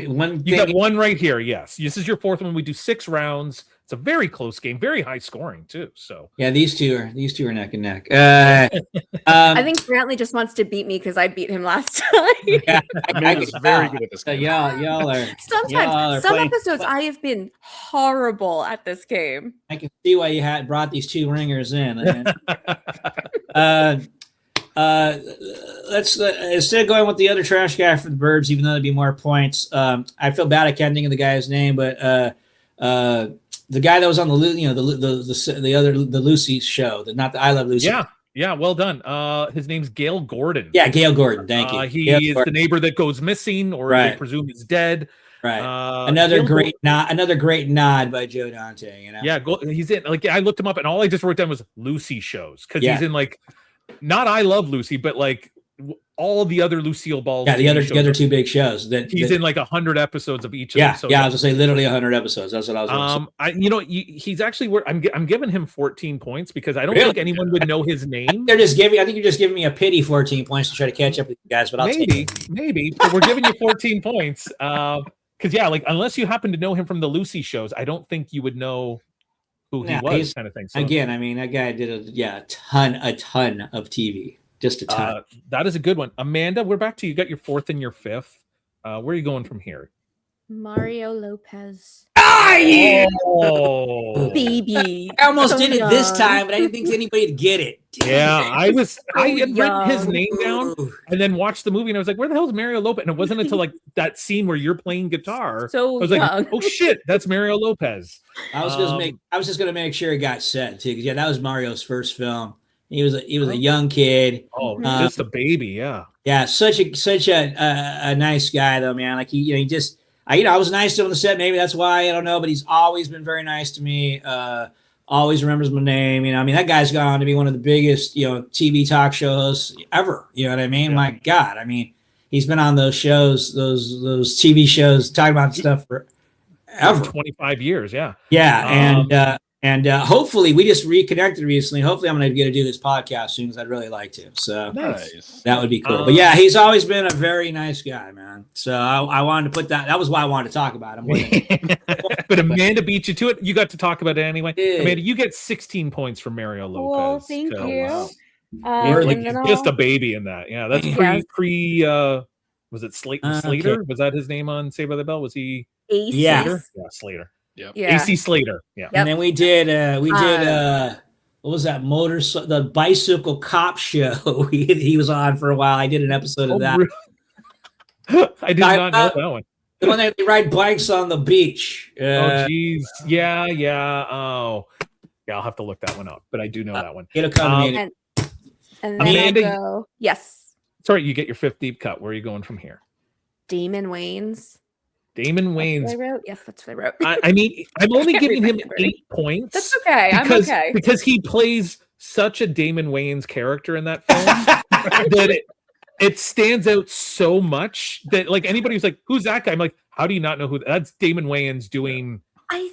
You got one right here. Yes, this is your fourth one. We do 6 rounds. It's a very close game, very high scoring too. So yeah, these two are neck and neck. I think Brantley just wants to beat me because I beat him last time. Yeah, Amanda's very good at this game. Y'all are. Sometimes some episodes I have been horrible at this game. I can see why you brought these 2 ringers in. Let's instead of going with the other trash guy for the Birds, even though there'd be more points. I feel bad I can't think of the guy's name, but the guy that was on the Lucy show, not the I Love Lucy. Yeah, well done. His name's Gale Gordon. Yeah, Gale Gordon. Thank you. He is the neighbor that goes missing, or they presume is dead. Right. Another great nod by Joe Dante. Yeah, he's in. Like I looked him up, and all I just wrote down was Lucy shows because he's in like not I Love Lucy, but like all the other Lucille Ball. Yeah, the other 2 big shows. He's in like 100 episodes of each. Yeah, I was gonna say literally 100 episodes. That's what I was. He's actually. I'm giving him 14 points because I don't think anyone would know his name. I think you're just giving me a pity 14 points to try to catch up with you guys. But I'll maybe. But we're giving you 14 points because unless you happen to know him from the Lucy shows, I don't think you would know who he was, kind of thing. So, again, I mean, that guy did a ton of TV. Just a ton. That is a good one. Amanda, we're back to you. Got your 4th and your 5th. Where are you going from here? Mario Lopez. Yeah. Oh, baby. I almost did it this time, but I didn't think anybody would get it. Yeah, I had written his name down and then watched the movie, and I was like, where the hell is Mario Lopez? And it wasn't until like that scene where you're playing guitar. I was like, oh shit, that's Mario Lopez. I was just gonna make sure it got said too, because that was Mario's first film. He was a young kid. Oh, just a baby, yeah. Yeah, such a nice guy though, man. Like I was nice to him on the set. Maybe that's why, I don't know, but he's always been very nice to me. Always remembers my name. That guy's gone on to be one of the biggest, TV talk shows ever. You know what I mean? Yeah. My God. He's been on those shows, those TV shows, talking about stuff forever. 25 years, yeah. Yeah, and hopefully we just reconnected recently. Hopefully I'm going to get to do this podcast soon because I'd really like to. So nice. That would be cool. But yeah, he's always been a very nice guy, man. So I wanted to put that. That was why I wanted to talk about him. But Amanda beat you to it. You got to talk about it anyway. Yeah. Amanda, you get 16 points for Mario Lopez. Well, thank you. You're just a baby in that. Yeah, that's pre. Was it Slater? Okay. Was that his name on Saved by the Bell? Was he? AC. Yeah, Slater. Yep. Yeah. AC Slater. Yeah. And then we did what was that the bicycle cop show he was on for a while. I did an episode of that. I did not know that one. The one that they ride bikes on the beach. Oh geez. Yeah. Oh. Yeah, I'll have to look that one up, but I do know that one. It'll come to me. And then Amanda, yes. Sorry, you get your 5th deep cut. Where are you going from here? Damon Wayans. Damon Wayans. That's what I wrote. Yes, that's what I wrote. I'm only giving him 8 points. That's okay. I'm okay. Because he plays such a Damon Wayans character in that film that it stands out so much that like anybody who's like, who's that guy? I'm like, how do you not know who that's Damon Wayans doing?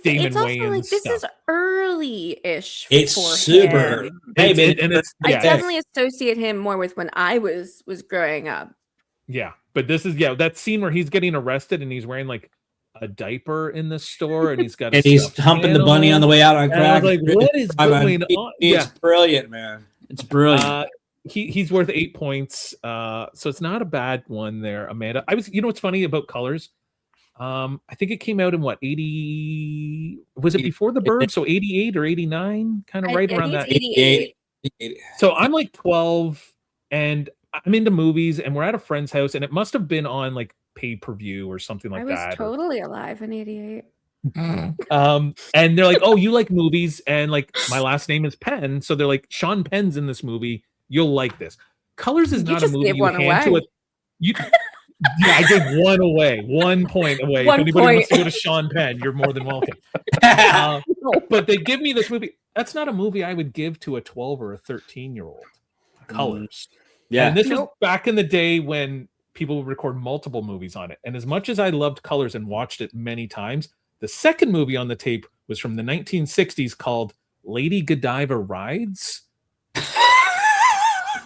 Damon it's also Wayans like this stuff. Is early-ish. It's super. I definitely associate him more with when I was growing up. Yeah, but this is that scene where he's getting arrested and he's wearing like a diaper in the store and he's got and he's humping the bunny on the way out on crack. Like, what is going on? It's brilliant, man. It's brilliant. He's worth 8 points. So it's not a bad one there, Amanda. What's funny about Colors? I think it came out in 80? Was it before the Bird? So 88 or 89, kind of right around that. 88. So I'm like 12 and I'm into movies and we're at a friend's house and it must have been on like pay-per-view or something like that. I was totally alive in 88. And they're like, "Oh, you like movies?" And like, my last name is Penn, so they're like, "Sean Penn's in this movie. You'll like this." Colors is You not a just movie gave you one hand to away. a. You, yeah, I gave 1 away, 1 point away. One if anybody point. wants to go to Sean Penn, you're more than welcome. But they give me this movie. That's not a movie I would give to a 12 or a 13-year-old. Colors. Yeah. And this was Nope. back in the day when people would record multiple movies on it. And as much as I loved Colors and watched it many times, the second movie on the tape was from the 1960s called Lady Godiva Rides.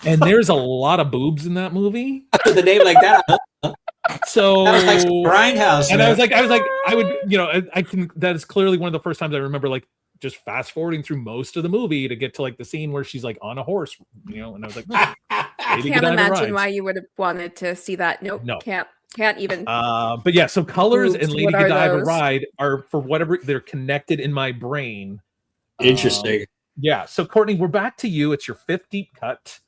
And there's a lot of boobs in that movie. With a name like that. So That was like Grindhouse. and man. I was like, I would, I can. That is clearly one of the first times I remember like just fast forwarding through most of the movie to get to like the scene where she's like on a horse, and I was like, Lady Can't Godiva imagine Rides. why you would have wanted to see that. Nope. No. Can't even. But yeah, so Colors Boobs, and Lady what are Godiva those? Ride are for whatever they're connected in my brain. Interesting. Yeah. So Courtney, we're back to you. It's your 5th deep cut.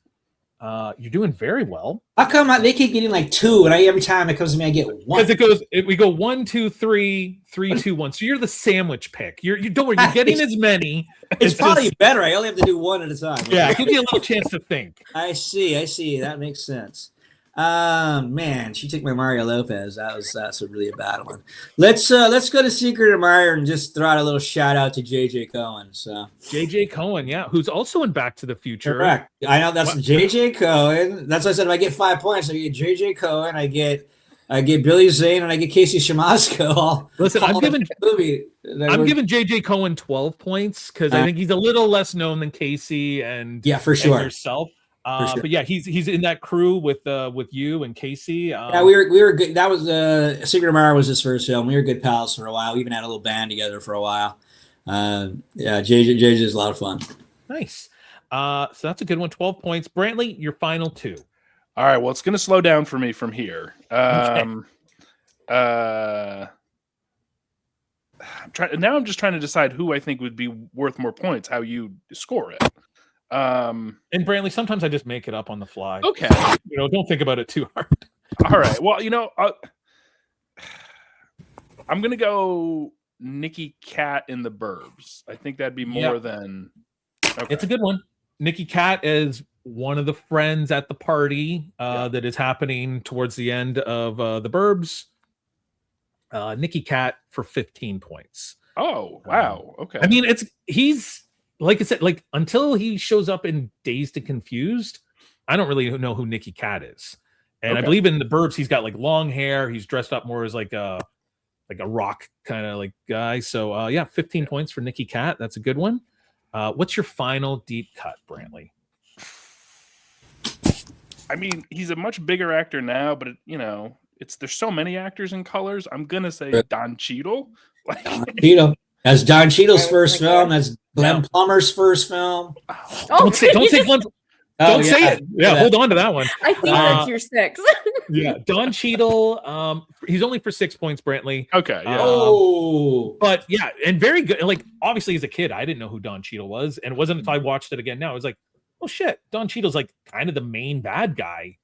You're doing very well. How come they keep getting like 2, and every time it comes to me, I get 1? Because we go 1, 2, 3, 3, 2, 1. So you're the sandwich pick. You don't worry. You're getting as many. It's probably better. I only have to do 1 at a time. Yeah. Give you a little chance to think. I see. That makes sense. Man, she took my Mario Lopez. That's really a bad one. Let's go to Secret Admirer and just throw out a little shout out to JJ Cohen. So JJ Cohen, yeah, who's also in Back to the Future. correct. I know that's What? JJ Cohen. That's what I said. If I get 5 points, I get JJ Cohen. I get Billy Zane, and I get Casey Shamasco. Listen, I'm giving JJ. JJ Cohen 12 points because I think he's a little less known than Casey and Yeah, for sure. and yourself. Sure. But yeah, he's in that crew with you and Casey. Yeah, we were good. That was Secret Admirer was his first film. We were good pals for a while. We even had a little band together for a while. Yeah, JJ is a lot of fun. Nice. So that's a good one. 12 points. Brantley, your final 2. All right. Well, it's going to slow down for me from here. I'm just trying to decide who I think would be worth more points. How you score it. And Brantley, sometimes I just make it up on the fly. Okay. Don't think about it too hard. All right. Well, I'm going to go Nicky Cat in the Burbs. I think that'd be more than. Okay. It's a good one. Nicky Cat is one of the friends at the party that is happening towards the end of the Burbs. Nicky Cat for 15 points. Oh, wow. Okay. I mean, he's like I said, like until he shows up in Dazed and Confused, I don't really know who Nicky Cat is. And I believe in the Burbs, he's got like long hair. He's dressed up more as like a rock kind of like guy. So 15 points for Nicky Cat. That's a good one. What's your final deep cut, Brantley? I mean, he's a much bigger actor now, but there's so many actors in Colors. I'm gonna say Don Cheadle. Don Cheadle. That's Don Cheadle's first film. That's Glenn Plummer's first film. Don't say Glenn. Don't say it. Yeah, hold on to that one. I think that's your 6. Yeah, Don Cheadle. He's only for 6 points, Brantley. Okay. Yeah. But yeah, and very good. Like obviously, as a kid, I didn't know who Don Cheadle was, and it wasn't until I watched it again. Now I was like, oh shit, Don Cheadle's like kind of the main bad guy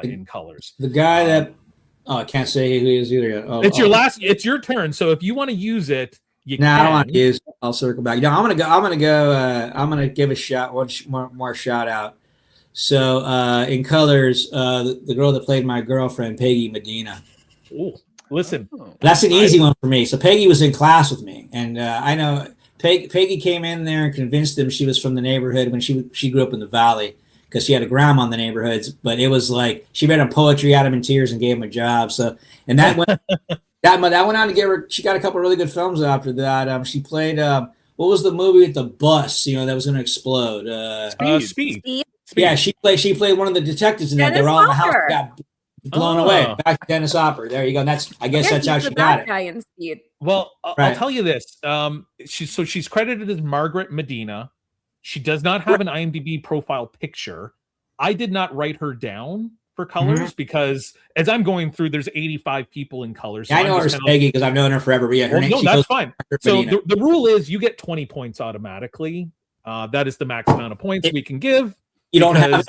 in Colors. The guy that I can't say who he is either. It's your turn. So if you want to use it, you can. I don't want to use. I'll circle back. No, I'm gonna go. I'm gonna give a shout. One more shout out. So in Colors, the girl that played my girlfriend, Peggy Medina. Ooh, listen, that's an easy one for me. So Peggy was in class with me, and I know Peggy came in there and convinced them she was from the neighborhood when she grew up in the Valley because she had a grandma in the neighborhoods. But it was like she read him poetry, had him in tears, and gave him a job. So and that went that went on to get her. She got a couple of really good films after that. She played what was the movie with the bus? That was going to explode. Speed. Yeah, she played one of the detectives in that. They were all in the house. Got blown away. Back to Dennis Hopper. There you go. That's how she got it. Guy in Speed. Well, I'll tell you this. She's credited as Margaret Medina. She does not have an IMDb profile picture. I did not write her down for Colors because as I'm going through, there's 85 people in Colors. So I know her as Peggy because I've known her forever. But yeah, her name. No, that's fine. So the rule is you get 20 points automatically. That is the max amount of points we can give. You don't have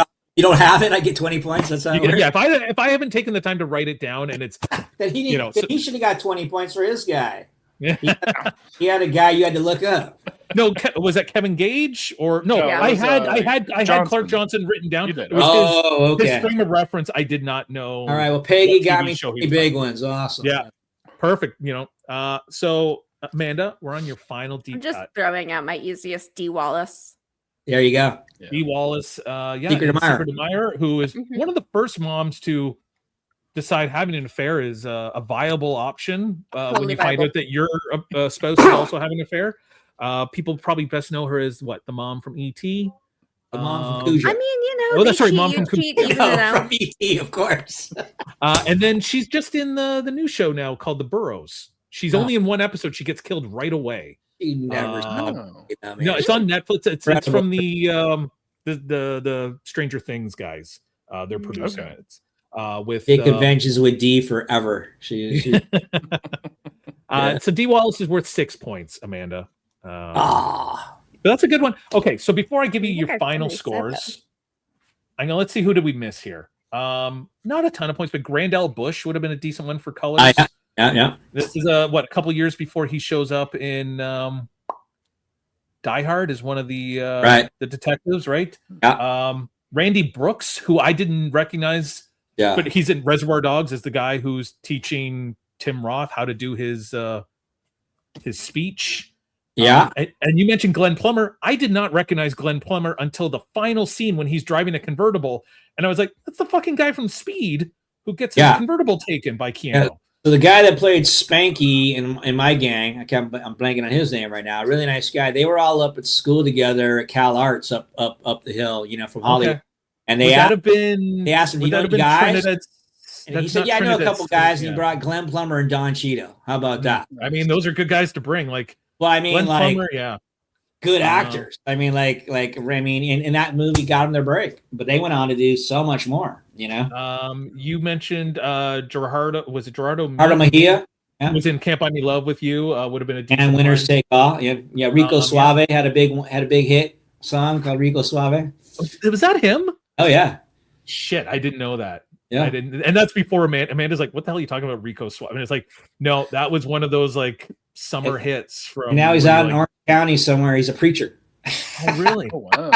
it. I get 20 points. That's how it works. Yeah. If I haven't taken the time to write it down, and it's then he should have got 20 points for his guy. Yeah. He had a guy you had to look up. No, was that Kevin Gage or no? No, I it was, had Clark Johnson written down. You did. It was Okay. his frame of reference. I did not know. All right. Well, Peggy what got TV me show he 3 was big on. ones. Awesome. Yeah. Perfect. So Amanda, we're on your final deep I'm just cut. throwing out my easiest D. Wallace. There you go. Dee Wallace, Secret Admirer, who is Mhm. one of the first moms to decide having an affair is a viable option when Totally you find viable. out that your spouse is also having an affair. People probably best know her as the mom from E.T. The mom from Cujo. I mean, Oh, they that's right, cheat, Mom you from Cujo. cheat, even it out. From E.T., of course. And then she's just in the new show now called The Burrows. She's only in one episode. She gets killed right away. She never. Oh. No, it's on Netflix. It's from the Stranger Things guys. They're producing Okay. it. With Big conventions with D forever. She So D Wallace is worth 6 points, Amanda. ah. But that's a good one. Okay, so before I give you I your think I've final already said scores, I'm gonna let's see who did we miss here. Not a ton of points, but Grandel Bush would have been a decent one for colors. Yeah. This is a couple years before he shows up in Die Hard as one of the Right. the detectives, right? Yeah. Randy Brooks, who I didn't recognize, Yeah. but he's in Reservoir Dogs as the guy who's teaching Tim Roth how to do his speech. Yeah. And you mentioned Glenn Plummer. I did not recognize Glenn Plummer until the final scene when he's driving a convertible, and I was like, "That's the fucking guy from Speed who gets his convertible taken by Keanu." Yeah. So the guy that played Spanky in my gang, I'm blanking on his name right now. A really nice guy. They were all up at school together at Cal Arts up the hill, from Hollywood. Okay. And Would that have been? they asked him, would "You know that have any been guys?" Trinidad's- And he that's said, not "Yeah, I know a Trinidad's couple guys." thing, And he yeah. brought Glenn Plummer and Don Cheeto. How about that? I mean, those are good guys to bring. Like Well, I mean, Glenn like Plummer, yeah. good actors. I mean, in that movie got them their break, but they went on to do so much more. You mentioned Gerardo. Was it Gerardo? Gerardo Mejia. Yeah. Was in Can't Buy Me Love with You. Would have been a decent And Winners one. Take All. Yeah. Rico Suave had a big hit song called Rico Suave. Was that him? Oh yeah. Shit, I didn't know that. Yeah. I didn't, and that's before Amanda's like, "What the hell are you talking about, Rico Suave?" And it's like, no, that was one of those summer hits from. And now he's out in Orange County somewhere. He's a preacher. Oh, really? Oh, wow.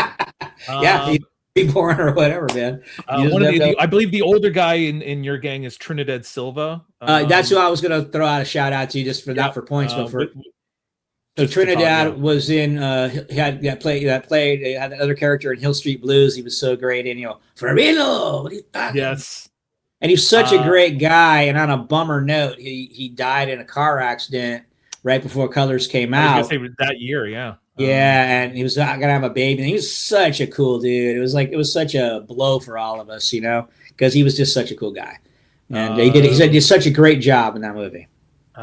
Yeah, he's reborn or whatever, man. One of I believe the older guy in your gang is Trinidad Silva. That's who I was going to throw out a shout out to, just for not for points, but for. So Trinidad was in. He had played the other character in Hill Street Blues. He was so great in Farmino. What are you talking? Yes. And he's such a great guy. And on a bummer note, he died in a car accident right before Colors came out. I was gonna say that year, yeah. Yeah, and he was gonna have a baby. And he was such a cool dude. It was such a blow for all of us, because he was just such a cool guy. And he did such a great job in that movie.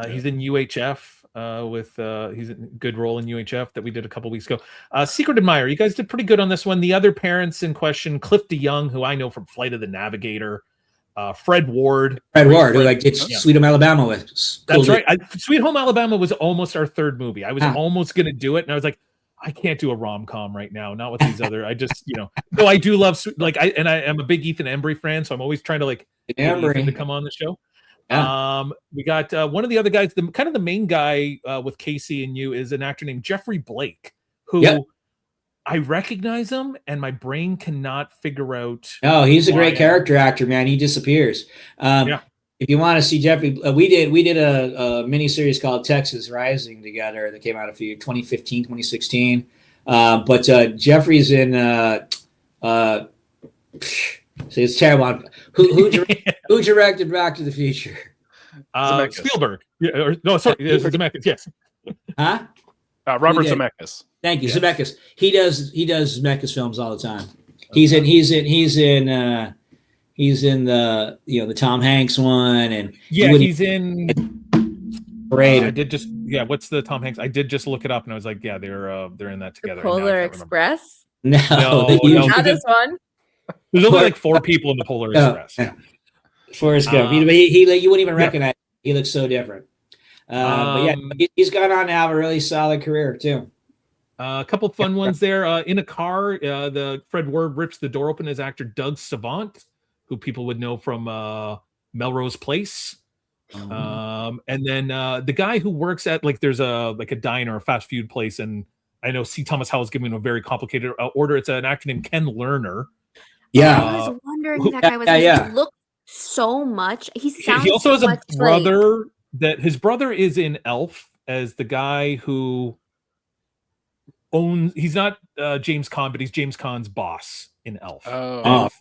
He's in UHF. He's a good role in UHF that we did a couple weeks ago. Secret Admirer, you guys did pretty good on this one. The other parents in question, Cliff DeYoung, who I know from Flight of the Navigator, Fred Ward, who I did Sweet Home Alabama with. Cool. That's right. Sweet Home Alabama was almost our third movie. I was almost going to do it, and I was like, I can't do a rom-com right now, not with these other. I just, though I do love I am a big Ethan Embry fan, so I'm always trying to get Ethan to come on the show. Yeah. We got one of the other guys, the main guy with Casey and you is an actor named Jeffrey Blake, who I recognize him and my brain cannot figure out. No, he's a great character actor, man. He disappears. If you want to see Jeffrey, we did a miniseries called Texas Rising together that came out 2015, 2016. But Jeffrey's in see, it's terrible. Who directed Back to the Future? Spielberg. Zemeckis. Yes. Huh? Robert Zemeckis. Thank you, Zemeckis. He does Zemeckis films all the time. He's in the the Tom Hanks one, and he's in. Great. I did just what's the Tom Hanks? I did just look it up, and I was like, they're in that together. The Polar Express. No, not this one. There's only like 4 people in the Polar Express. Yeah. Forrest Gump. You wouldn't even recognize him. He looks so different. But he's gone on to have a really solid career too. A couple fun ones there. In a car, the Fred Ward rips the door open as actor Doug Savant, who people would know from Melrose Place. And then the guy who works at like there's a diner, a fast food place, and I know C. Thomas Howell is giving him a very complicated order. It's an actor named Ken Lerner. Yeah, I was wondering who that guy was. He looked so much. He also has a brother that his brother is in Elf as the guy who owns. He's not James Caan, but he's James Caan's boss in Elf.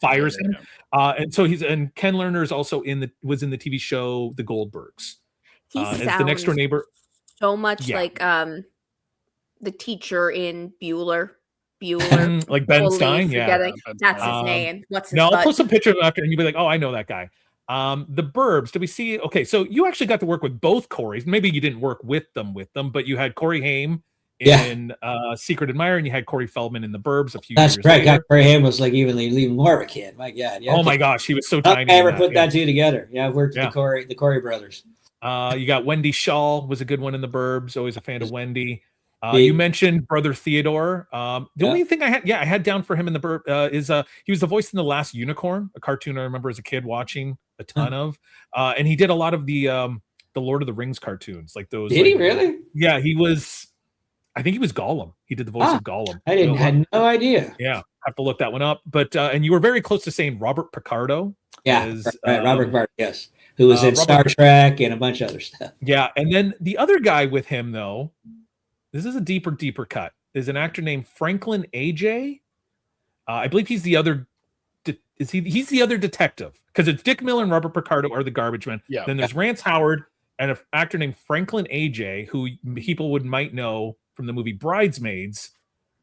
Fires him. And so and Ken Lerner is also was in the TV show The Goldbergs. He as the next door neighbor. So much like the teacher in Bueller, like Ben Stein. That's his name. What's his Now I'll post some pictures after, and you'll be like, "Oh, I know that guy." The Burbs. Did we see? Okay, so you actually got to work with both Corys. Maybe you didn't work with them, but you had Corey Haim in Secret Admirer, and you had Corey Feldman in The Burbs a few years later. That's right. Corey Haim was like even more of a kid. My God. Yeah, oh my gosh, he was so tiny. I ever put that two together. Yeah, I've worked with the Corey brothers. You got Wendy Shaw was a good one in The Burbs. Always a fan of Wendy. You mentioned Brother Theodore. The only thing I had down for him in The Burb is he was the voice in The Last Unicorn, a cartoon I remember as a kid watching a ton of. And he did a lot of the Lord of the Rings cartoons, like those. Did he really? Yeah, he was. I think he was Gollum. He did the voice of Gollum. I had no idea. Yeah, have to look that one up. But and you were very close to saying Robert Picardo. Yeah, Robert Picardo. Yes, who was in Star Trek and a bunch of other stuff. Yeah, and then the other guy with him though. This is a deeper cut. There's an actor named Franklin AJ. I believe he's the other. He's the other detective because it's Dick Miller and Robert Picardo are the garbage men. Yeah. Then there's Rance Howard and an actor named Franklin AJ, who people might know from the movie Bridesmaids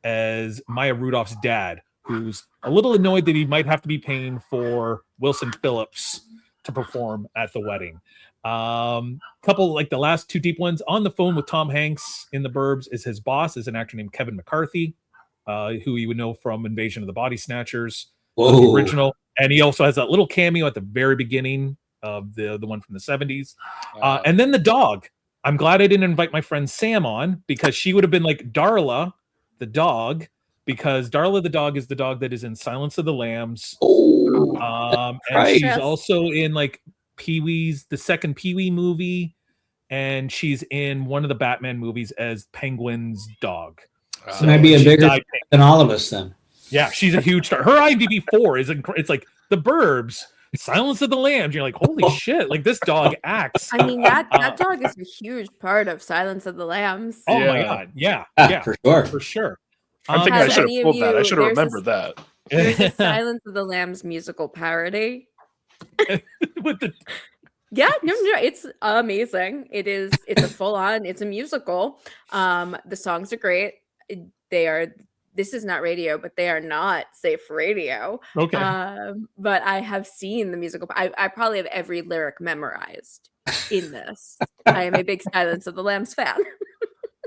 as Maya Rudolph's dad, who's a little annoyed that he might have to be paying for Wilson Phillips to perform at the wedding. Couple like the last two deep ones. On the phone with Tom Hanks in The Burbs is his boss, is an actor named Kevin McCarthy, who you would know from Invasion of the Body Snatchers, the original, and he also has that little cameo at the very beginning of the one from the 70s. And then the dog. I'm glad I didn't invite my friend Sam on because she would have been like Darla, the dog, because Darla the dog is the dog that is in Silence of the Lambs. And she's also in like Pee-wee's, the second Pee-wee movie, and she's in one of the Batman movies as Penguin's dog. So might be a bigger than all of us then. Yeah, she's a huge star. Her IMDb 4 is it's like The Burbs, Silence of the Lambs. You're like, holy shit! Like this dog acts. I mean that dog is a huge part of Silence of the Lambs. Oh my god, yeah, for sure. I think I should have pulled that. I should have remembered that. There's a Silence of the Lambs musical parody. With the it's amazing. It's a full-on, it's a musical. The songs are great. This is not radio, but they are not safe for radio. Okay. But I have seen the musical. I probably have every lyric memorized in this. I am a big Silence of the Lambs fan.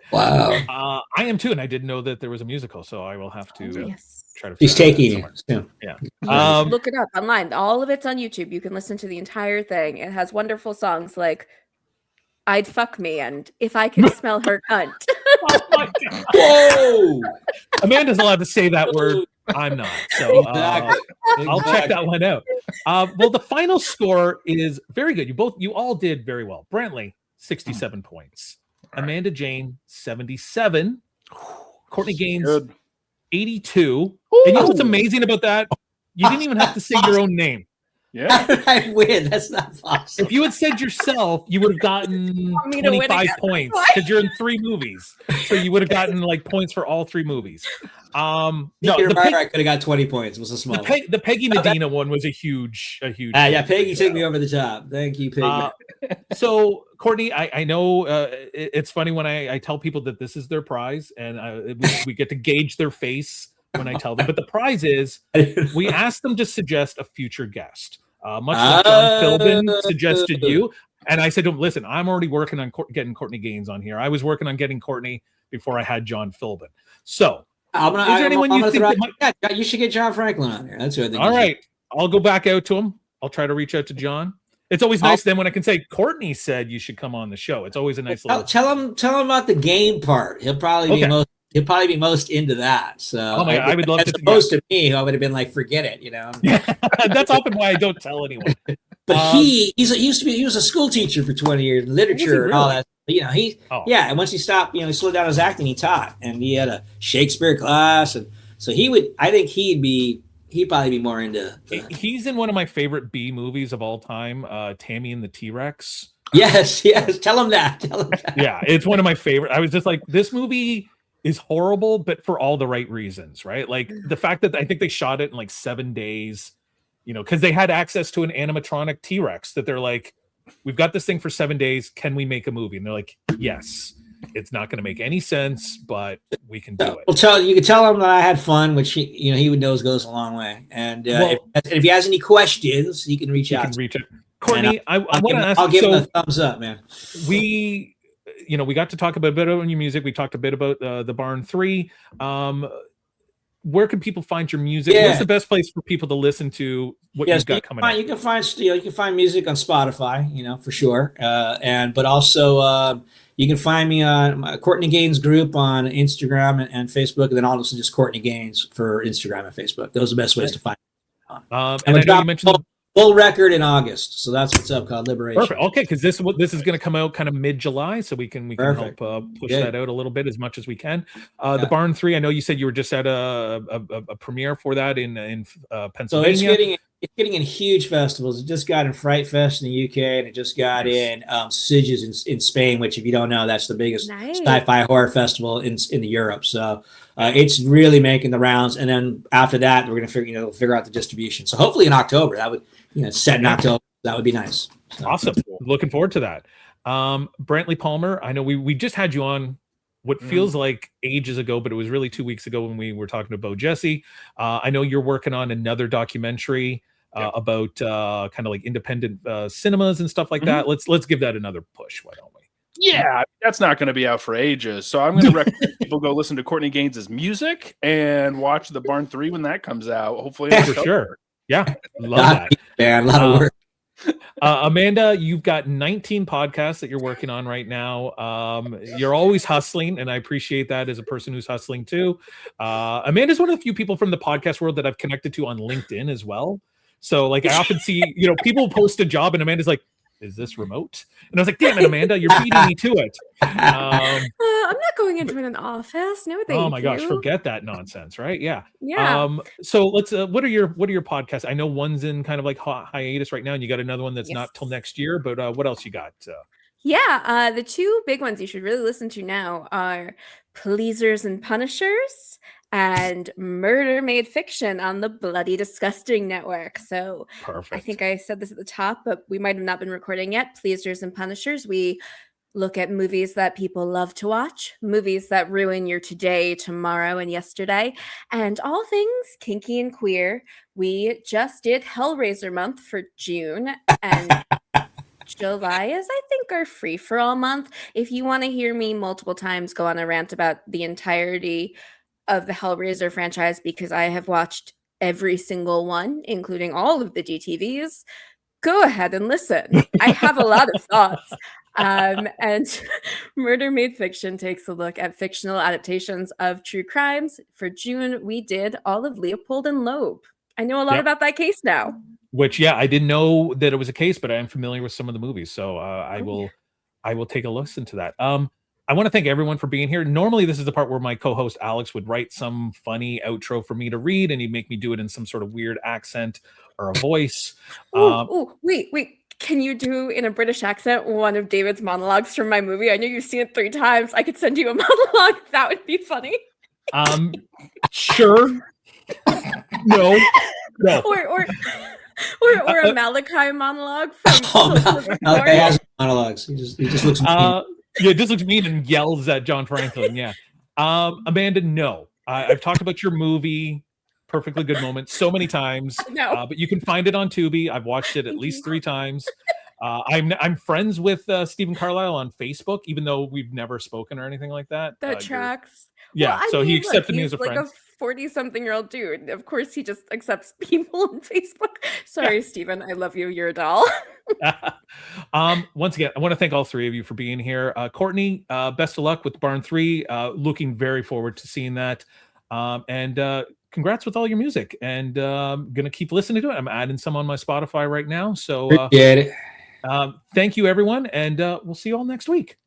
Wow. I am too, and I didn't know that there was a musical, so I will have to try to. He's taking it. Yeah. Look it up online. All of it's on YouTube. You can listen to the entire thing. It has wonderful songs like "I'd Fuck Me" and "If I Could Smell Her Cunt." Oh my God. Whoa! Amanda's allowed to say that word. I'm not. So I'll check that one out. Well, the final score is very good. You all did very well. Brantley, 67 points. Right. Amanda Jane, 77. Courtney Gains, 82. Ooh. And you know what's amazing about that? You didn't even have to say your own name. Yeah. I win. That's not possible. If you had said yourself, you would have gotten 25 points because you're in 3 movies. So you would have gotten like points for all 3 movies. No, I could have got 20 points. It was a small one. The Peggy Medina one was a huge. Yeah, Peggy took me over the top. Thank you, Peggy. So Courtney, I know it's funny when I tell people that this is their prize, and we get to gauge their face when I tell them. But the prize is we asked them to suggest a future guest. Much like John Philbin suggested you. And I said to him, listen, I'm already working on getting Courtney Gains on here. I was working on getting Courtney before I had John Philbin. So is there anyone you think you should get John Franklin on here? That's who I think. All right. I'll go back out to him. I'll try to reach out to John. It's always nice then when I can say Courtney said you should come on the show. It's always a nice little tell him about the game part. He'll probably be most into that. So I would love as opposed to me, who I would have been like, forget it, you know. That's often why I don't tell anyone. But he was a school teacher for 20 years in literature and all that. And once he stopped, he slowed down his acting, he taught, and he had a Shakespeare class, and so he'd probably be more into that. He's in one of my favorite B movies of all time, Tammy and the T-Rex. Yes. Tell him that. Yeah, it's one of my favorite. I was just like, this movie is horrible, but for all the right reasons, right? Like the fact that I think they shot it in like 7 days, because they had access to an animatronic T-Rex that they're like, we've got this thing for 7 days. Can we make a movie? And they're like, yes. It's not going to make any sense, but we can do it. Well, you can tell him that I had fun, which he would know goes a long way. And if he has any questions, he can reach out. Courtney, I want to ask. I'll give him a thumbs up, man. We got to talk a bit about your music. We talked a bit about the Barn 3. Where can people find your music? Yeah. What's the best place for people to listen to what you've got coming up? You can find music on Spotify, for sure. But also you can find me on my Courtney Gains group on Instagram and Facebook, and then also just Courtney Gains for Instagram and Facebook. Those are the best ways to find me. And I know you mentioned full record in August, so that's what's up, called Liberation. Perfect. Okay, because this is going to come out kind of mid-July, so we can help push that out a little bit as much as we can. The Barn 3, I know you said you were just at a premiere for that in Pennsylvania. So it's getting in huge festivals. It just got in Fright Fest in the UK, and it just got in Sitges in Spain, which, if you don't know, that's the biggest sci-fi horror festival in Europe. So it's really making the rounds. And then after that, we're going to figure out the distribution. So hopefully in October, that would set in October. That would be nice. So, awesome. Looking forward to that. Brantley Palmer, I know we just had you on what feels like ages ago, but it was really 2 weeks ago when we were talking to Bo Jesse. I know you're working on another documentary about kind of like independent cinemas and stuff like that. Let's give that another push. Why don't we? Yeah, that's not going to be out for ages. So I'm going to recommend people go listen to Courtney Gaines' music and watch The Barn 3 when that comes out. Hopefully, for sure. Yeah, love that. Man, a lot of work. Amanda, you've got 19 podcasts that you're working on right now. You're always hustling, and I appreciate that as a person who's hustling too. Amanda's one of the few people from the podcast world that I've connected to on LinkedIn as well. So like I often see, people post a job and Amanda's like, is this remote? And I was like, damn it, Amanda, you're beating me to it. I'm not going into an office. No, thank you. Oh my gosh, forget that nonsense, right? Yeah. Yeah. So let's. What are your podcasts? I know one's in kind of like hiatus right now, and you got another one that's not till next year. But what else you got? Yeah, the two big ones you should really listen to now are Pleasers and Punishers and Murder Made Fiction on the Bloody Disgusting Network. So perfect. I think I said this at the top, but we might have not been recording yet. Pleasers and Punishers. We look at movies that people love to watch, movies that ruin your today, tomorrow, and yesterday, and all things kinky and queer. We just did Hellraiser month for June, and July is, I think, our free-for-all month. If you want to hear me multiple times go on a rant about the entirety of the Hellraiser franchise, because I have watched every single one, including all of the DTVs, go ahead and listen. I have a lot of thoughts. And Murder Made Fiction takes a look at fictional adaptations of true crimes. For June, we did all of Leopold and Loeb. I know a lot about that case now. Which, I didn't know that it was a case, but I am familiar with some of the movies, so I will take a listen to that. I want to thank everyone for being here. Normally, this is the part where my co-host Alex would write some funny outro for me to read, and he'd make me do it in some sort of weird accent or a voice. Wait. Can you do, in a British accent, one of David's monologues from my movie? I know you've seen it 3 times. I could send you a monologue. That would be funny. Sure. No. Or a Malachi monologue from Malachi has monologues. He just looks mean. Yeah, just looks mean and yells at John Franklin. Yeah. Amanda, no. I've talked about your movie, Perfectly Good Moment, so many times. No. But you can find it on Tubi. I've watched it at least 3 times. I'm friends with Stephen Carlisle on Facebook, even though we've never spoken or anything like that. That tracks. Yeah, well, so he accepted me as a friend. He's like a 40-something-year-old dude. Of course, he just accepts people on Facebook. Sorry, Stephen. I love you. You're a doll. Once again, I want to thank all 3 of you for being here. Courtney, best of luck with Barn 3. Looking very forward to seeing that. And congrats with all your music, and gonna keep listening to it. I'm adding some on my Spotify right now. So Appreciate it. thank you, everyone, and we'll see you all next week.